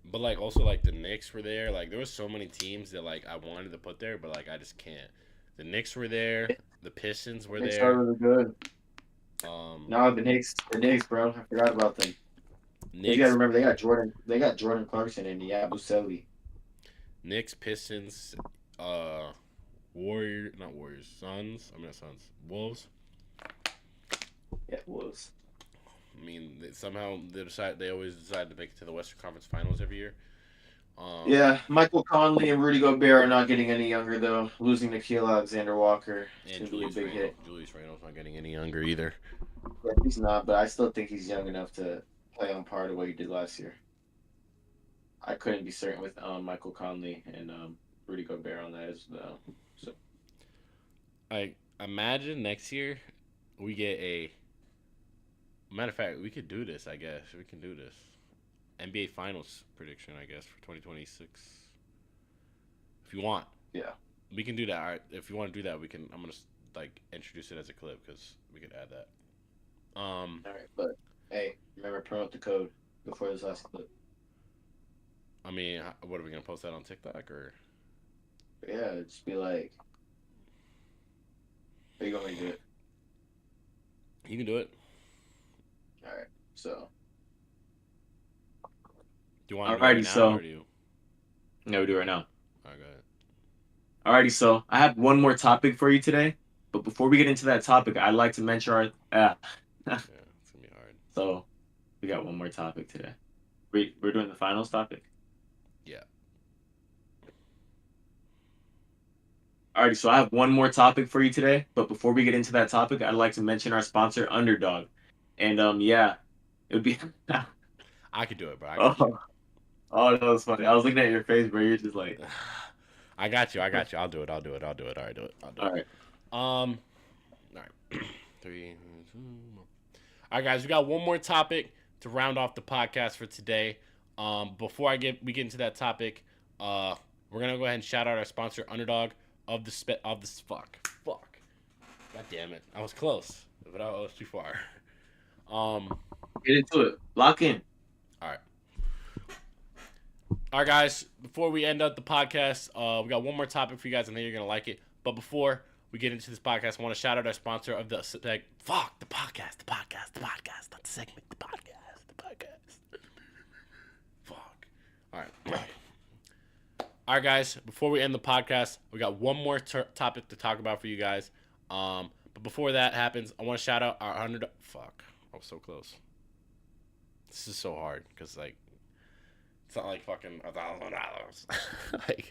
But also the Knicks were there. There was so many teams that I wanted to put there, but I just can't. The Knicks were there. The Pistons were Knicks there. are really good. Um, No, the Knicks, bro. I forgot about them. You gotta Knicks, remember they got Jordan Clarkson and Yabusele. Knicks, Pistons, not Warriors, Suns. I mean, not Suns, Wolves. Yeah, it was. I mean, somehow they always decide to make it to the Western Conference Finals every year. Yeah, Michael Conley and Rudy Gobert are not getting any younger though. Losing Nikhil Alexander-Walker. It's And gonna be a big hit. Julius Randle's not getting any younger either. Yeah, he's not, but I still think he's young enough to play on par to what he did last year. I couldn't be certain with Michael Conley and Rudy Gobert on that as well. So I imagine next year we get a. Matter of fact, we could do this. I guess we can do this. NBA Finals prediction, I guess, for 2026. If you want, yeah, we can do that. All right, if you want to do that, we can. I'm gonna introduce it as a clip because we could add that. all right. But hey, remember promote the code before this last clip. I mean, what are we gonna post that on TikTok or? But yeah, just be like, are you going to do it? You can do it. All right. So Do you want to do it right now, or do you? No, we do it right now. All right, go ahead. Alrighty, so I have one more topic for you today. But before we get into that topic, I'd like to mention our. Yeah, it's gonna be hard. So we got one more topic today. We're doing the finals topic. Yeah. Alrighty, so I have one more topic for you today. But before we get into that topic, I'd like to mention our sponsor, Underdog. And yeah, it would be. I could do it, bro. I got you. Oh, that was funny. I was looking at your face, bro. You're just like. I got you. I'll do it. All right, do it. All right. All right. 3, 2. All right, guys. We got one more topic to round off the podcast for today. Before we get into that topic, we're gonna go ahead and shout out our sponsor, Underdog of this. Fuck. God damn it. I was close, but I was too far. Get into it. Lock in. All right, guys. Before we end up the podcast, we got one more topic for you guys. I know you're gonna like it. But before we get into this podcast, I want to shout out our sponsor of the podcast, not the segment, the podcast. Fuck. All right. All right, guys. Before we end the podcast, we got one more topic to talk about for you guys. But before that happens, I want to shout out our $100. Fuck. I was so close. This is so hard because it's not like fucking $1,000.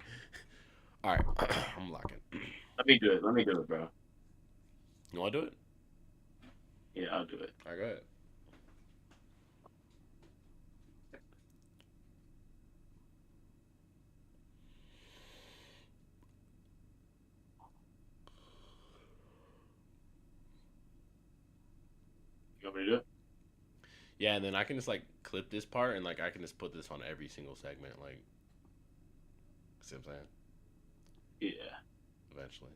All right, I'm locking. Let me do it, bro. You want to do it? Yeah, I'll do it. All right, go ahead. want me to do it? Yeah, and then I can just like clip this part and like I can just put this on every single segment, like. See what I'm saying? Yeah. Eventually.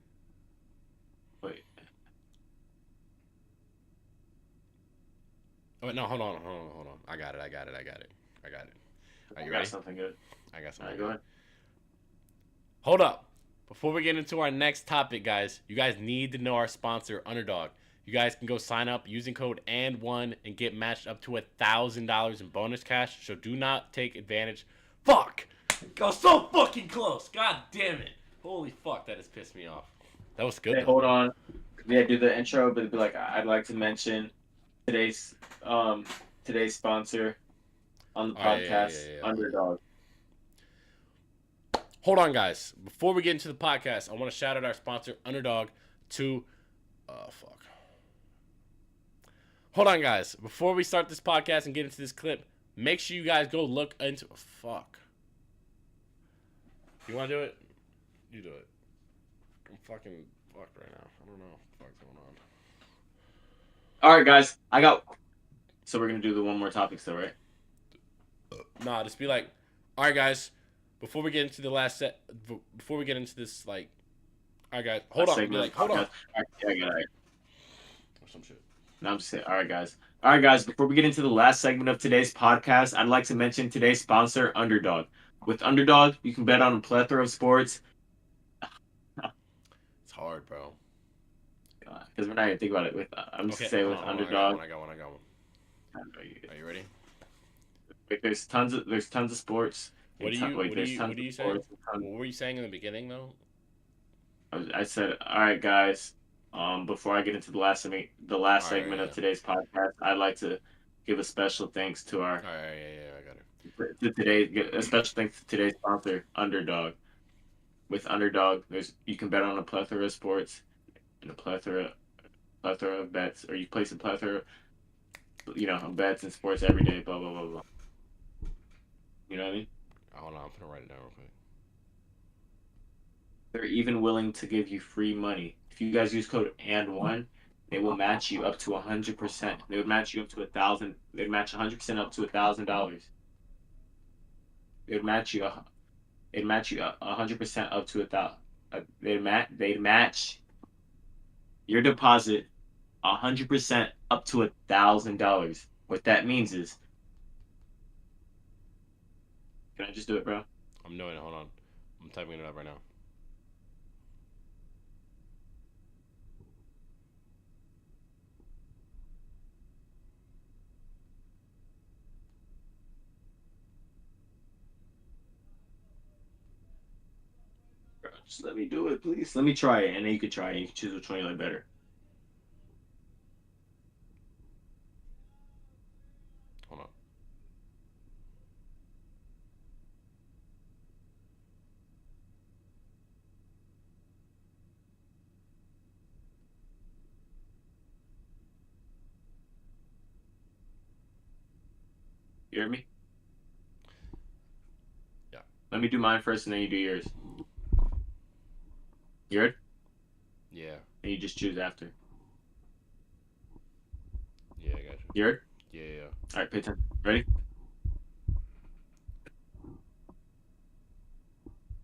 Wait. Oh wait, no, hold on. I got it. Are you I ready? got something good. I got All something right, good. go ahead. Hold up. Before we get into our next topic, guys, you guys need to know our sponsor, Underdog. You guys can go sign up using code And-1 and get matched up to $1,000 in bonus cash. So do not take advantage. Fuck! Got so fucking close. God damn it. Holy fuck, that has pissed me off. That was good. Hey, hold on. Yeah, do the intro, but it'd be like, I'd like to mention today's today's sponsor on the podcast, Yeah. Underdog. Hold on, guys. Before we get into the podcast, I want to shout out our sponsor, Underdog, to... fuck. Hold on, guys. Before we start this podcast and get into this clip, make sure you guys go look into... Fuck. You want to do it? You do it. I'm fucking fucked right now. I don't know what the fuck's going on. All right, guys. So we're going to do the one more topic still, right? Nah, just be like, all right, guys. Before we get into the last set... Before we get into this, like... All right, guys. Hold on. Be like, hold on. All right, yeah, I got it. Or some shit. No, I'm just saying. All right, guys. Before we get into the last segment of today's podcast, I'd like to mention today's sponsor, Underdog. With Underdog, you can bet on a plethora of sports. It's hard, bro. Because we're not going to think about it. I'm just saying with Underdog. I got one. Are you ready? There's tons of sports. What are you saying? What were you saying in the beginning, though? I said, all right, guys. Before I get into the last segment of today's podcast, I'd like to give a special thanks to our. All right, yeah, I got it. A special thanks to today's sponsor, Underdog. With Underdog, you can bet on a plethora of sports and a plethora of bets, or you place a plethora, of bets and sports every day. Blah blah blah blah. You know what I mean? Hold on, I'm gonna write it down real quick. They're even willing to give you free money. If you guys use code And-1, they will match you up to 100%. They would match you up to 1,000. They'd match 100% up to $1,000. They'd match you 100% up to 1,000. They'd match your deposit 100% up to $1,000. What that means is, can I just do it, bro? I'm doing it. Hold on. I'm typing it up right now. Just let me do it, please. Let me try it, and then you can try it. You can choose which one you like better. Hold on. You hear me? Yeah. Let me do mine first, and then you do yours. You heard? Yeah. And you just choose after. Yeah, I got you. You heard? Yeah. All right, pay attention. Ready?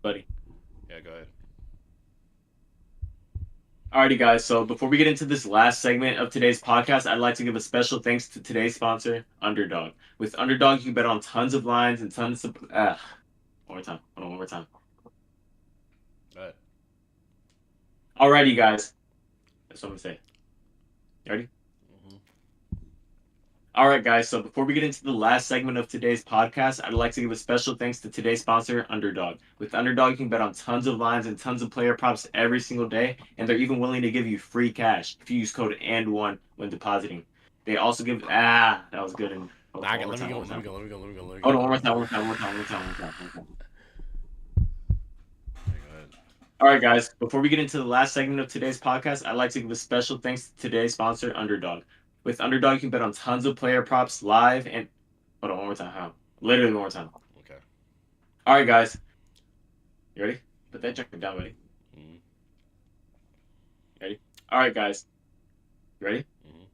Buddy. Yeah, go ahead. Alrighty, guys. So before we get into this last segment of today's podcast, I'd like to give a special thanks to today's sponsor, Underdog. With Underdog, you can bet on tons of lines and tons of... one more time. Hold on, one more time. Go ahead. Alrighty, guys. That's what I'm going to say. You ready? Mm-hmm. All right, guys. So before we get into the last segment of today's podcast, I'd like to give a special thanks to today's sponsor, Underdog. With Underdog, you can bet on tons of lines and tons of player props every single day, and they're even willing to give you free cash if you use code And-1 when depositing. They also give... that was good. Let me go. Hold on, one more time. All right, guys. Before we get into the last segment of today's podcast, I'd like to give a special thanks to today's sponsor, Underdog. With Underdog, you can bet on tons of player props live and... Hold on, one more time. How? Literally one more time. Okay. All right, guys. You ready? Put that junk down, buddy. Mm-hmm. Ready? All right, guys. You ready? Mm-hmm.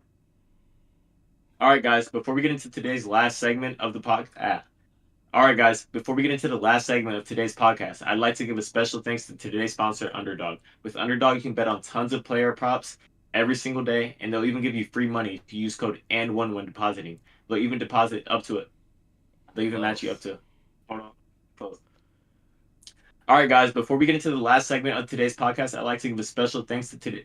All right, guys. Before we get into today's last segment of the podcast, all right, guys. Before we get into the last segment of today's podcast, I'd like to give a special thanks to today's sponsor, Underdog. With Underdog, you can bet on tons of player props every single day, and they'll even give you free money if you use code And-1 when depositing. They'll even deposit up to it. They'll even match you up to. Hold on. Close. All right, guys. Before we get into the last segment of today's podcast, I'd like to give a special thanks to today.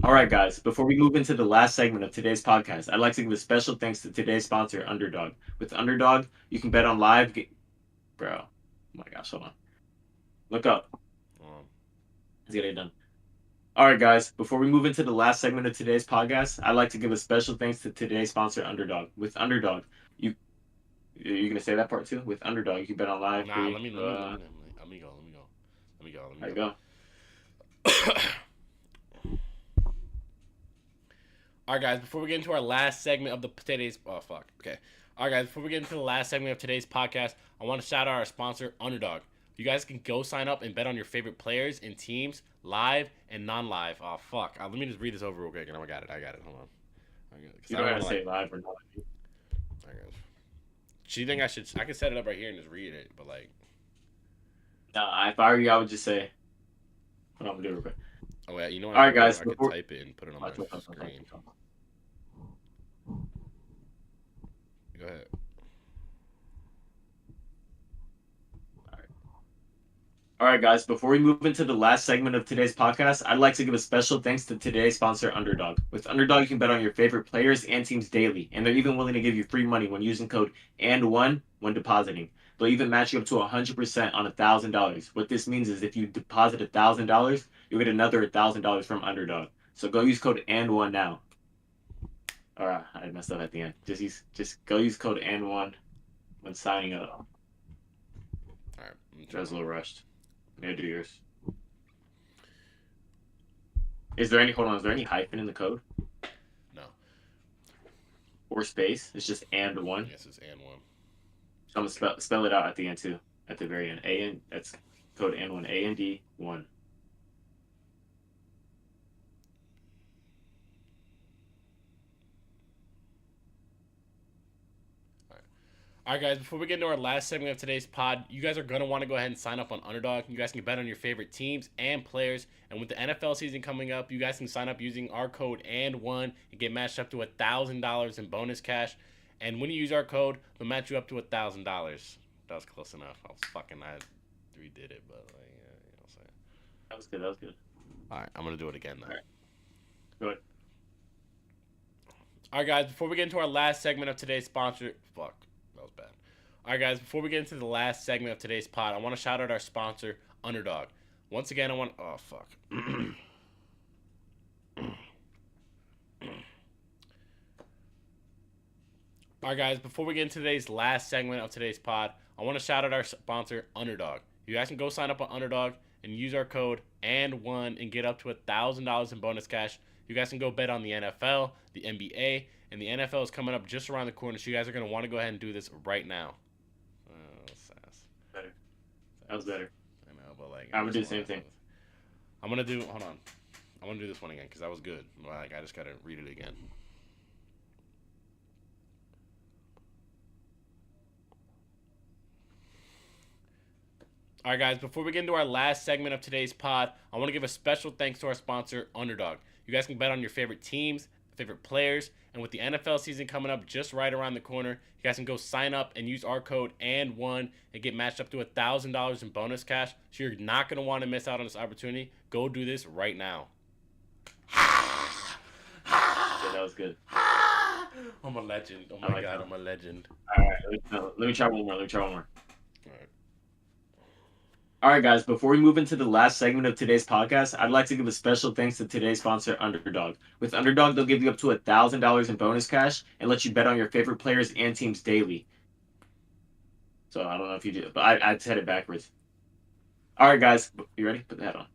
All right, guys. Before we move into the last segment of today's podcast, I'd like to give a special thanks to today's sponsor, Underdog. With Underdog, you can bet on live. Bro, oh my gosh, hold on. Look up. Let's get it done. All right, guys. Before we move into the last segment of today's podcast, I'd like to give a special thanks to today's sponsor, Underdog. With Underdog, you're gonna say that part too. With Underdog, you can bet on live. Nah, let me go. There you go. All right, guys. Before we get into our last segment of today's All right, guys. Before we get into the last segment of today's podcast, I want to shout out our sponsor, Underdog. You guys can go sign up and bet on your favorite players and teams, live and non-live. Oh fuck! Let me just read this over real quick. I got it. Hold on. You don't have to say live or not. All right, guys. Do you think I should? I can set it up right here and just read it, but like. Nah, if I were you, I would just say. Hold on, I'm gonna do it real quick. Oh yeah, you know what? All right, guys. I could type it and put it on my screen. Go ahead. All right, guys. Before we move into the last segment of today's podcast, I'd like to give a special thanks to today's sponsor, Underdog. With Underdog, you can bet on your favorite players and teams daily, and they're even willing to give you free money when using code And-1 when depositing. They'll even match you up to 100% on $1,000. What this means is if you deposit $1,000, you'll get another $1,000 from Underdog. So go use code And-1 now. All right, I messed up at the end. Just go use code And-1 when signing up. All right, I was a little rushed. Yeah, do yours. Is there any hyphen in the code? No. Or space? It's just And-1? Yes, it's And-1. I'm gonna spell it out at the end too. At the very end. That's code And-1. AND1. All right, guys, before we get into our last segment of today's pod, you guys are going to want to go ahead and sign up on Underdog. You guys can bet on your favorite teams and players. And with the NFL season coming up, you guys can sign up using our code And-1 and get matched up to $1,000 in bonus cash. And when you use our code, they'll match you up to $1,000. That was close enough. I redid it, but like, yeah, you know what I'm saying. That was good. All right, I'm going to do it again now. All right. Go ahead. All right, guys, before we get into our last segment of today's sponsor, that was bad. All right, guys, before we get into the last segment of today's pod, I want to shout out our sponsor, Underdog. Once again, All right, guys, before we get into today's last segment of today's pod, I want to shout out our sponsor, Underdog. You guys can go sign up on Underdog and use our code And-1 and get up to $1,000 in bonus cash. You guys can go bet on the NFL, the NBA, and the NFL is coming up just around the corner, so you guys are going to want to go ahead and do this right now. Better. That was better. I know, but like... I'm going to do the same thing. I'm going to do... Hold on. I'm going to do this one again, because that was good. Like, I just got to read it again. All right, guys, before we get into our last segment of today's pod, I want to give a special thanks to our sponsor, Underdog. You guys can bet on your favorite teams, favorite players, and with the NFL season coming up just right around the corner, you guys can go sign up and use our code And-1 and get matched up to $1,000 in bonus cash. So you're not going to want to miss out on this opportunity. Go do this right now. Yeah, that was good. I'm a legend. Oh my God, I'm a legend. All right, let me try one more. All right. All right, guys, before we move into the last segment of today's podcast, I'd like to give a special thanks to today's sponsor, Underdog. With Underdog, they'll give you up to $1,000 in bonus cash and let you bet on your favorite players and teams daily. So I don't know if you do, but I said it backwards. All right, guys, you ready? Put the hat on.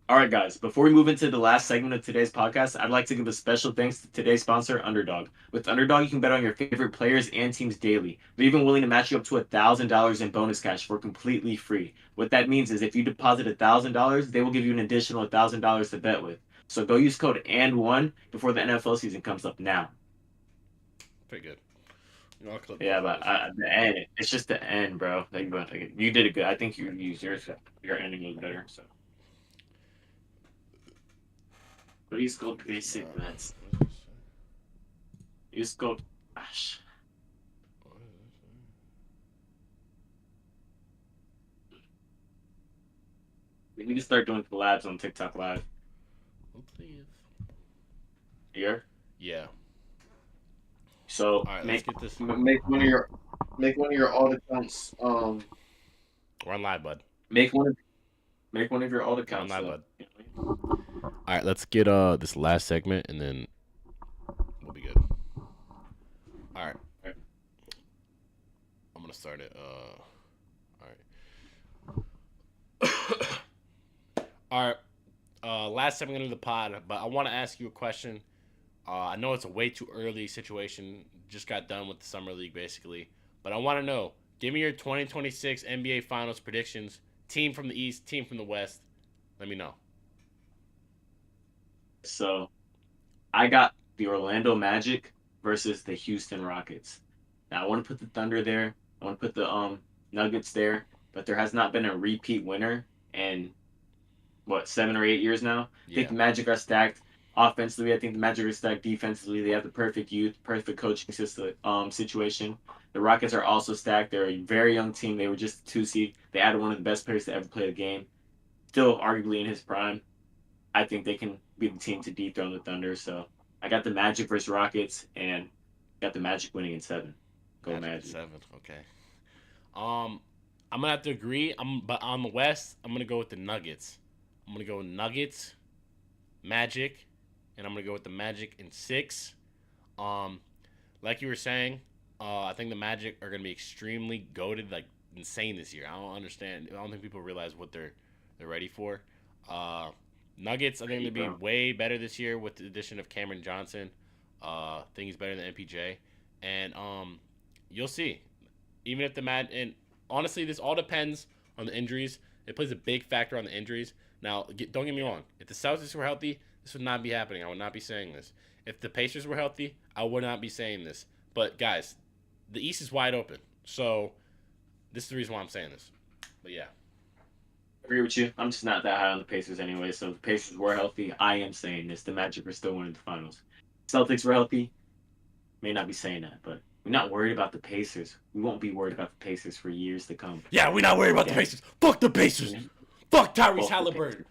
All right, guys, before we move into the last segment of today's podcast, I'd like to give a special thanks to today's sponsor, Underdog. With Underdog, you can bet on your favorite players and teams daily. They're even willing to match you up to $1,000 in bonus cash for completely free. What that means is if you deposit $1,000, they will give you an additional $1,000 to bet with. So go use code And-1 before the NFL season comes up now. Pretty good. I'll clip Yeah, both of but those. the end, it's just the end, bro. You did it good. I think you used yours. Your ending was better. So, but use code basic, Nah. man. Use code. Gosh. We need to start doing collabs on TikTok Live. Please. Here. Yeah. So All right, let's get this. Make one of your alt accounts. We're on live, bud. make one of your alt We're on accounts. live, So. bud. All right, let's get this last segment, and then we'll be good. All right. I'm gonna start it. All right. All right. Last segment of the pod, but I want to ask you a question. I know it's a way too early situation. Just got done with the summer league, basically. But I want to know. Give me your 2026 NBA Finals predictions. Team from the East, team from the West. Let me know. So I got the Orlando Magic versus the Houston Rockets. Now I want to put the Thunder there. I want to put the Nuggets there, but there has not been a repeat winner in what 7 or 8 years now. I think Yeah. the Magic are stacked offensively. I think the Magic are stacked defensively. They have the perfect youth, perfect coaching system situation. The Rockets are also stacked. They're a very young team. They were just a 2 seed. They added one of the best players to ever play the game. Still arguably in his prime. I think they can be the team to dethrone the Thunder. So I got the Magic versus Rockets, and got the Magic winning in 7. Go Magic. 7. Okay. I'm gonna have to agree. But on the West, I'm gonna go with the Nuggets. I'm gonna go Nuggets, Magic, and I'm gonna go with the Magic in 6. Um, like you were saying, I think the Magic are gonna be extremely goated, like insane this year. I don't understand. I don't think people realize what they're ready for. Uh, Nuggets are going to be way better this year with the addition of Cameron Johnson. I think he's better than MPJ, and you'll see. Even if the and honestly, this all depends on the injuries. It plays a big factor on the injuries. Now, don't get me wrong. If the Celtics were healthy, this would not be happening. I would not be saying this. If the Pacers were healthy, I would not be saying this. But guys, the East is wide open. So this is the reason why I'm saying this. But yeah. I agree with you. I'm just not that high on the Pacers anyway. So if the Pacers were healthy, I am saying this. The Magic are still winning the finals. Celtics were healthy, may not be saying that, but we're not worried about the Pacers. We won't be worried about the Pacers for years to come. Yeah, we're not worried about the Pacers. Fuck the Pacers. Fuck Tyrese Halliburton.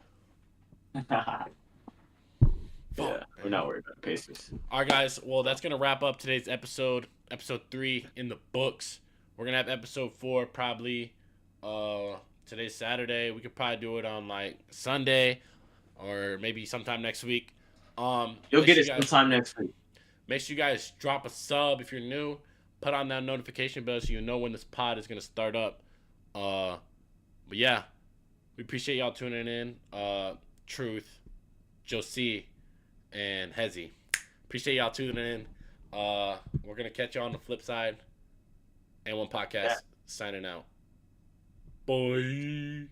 Yeah, we're not worried about the Pacers. All right, guys. Well, that's going to wrap up today's episode. Episode 3 in the books. We're going to have episode 4 probably today's Saturday. We could probably do it on like Sunday or maybe sometime next week. You'll get it sometime next week. Make sure you guys drop a sub if you're new. Put on that notification bell so you know when this pod is going to start up. But yeah, we appreciate y'all tuning in. Truth, Josie, and Hezzy. Appreciate y'all tuning in. We're going to catch y'all on the flip side. And one podcast signing out. Bye.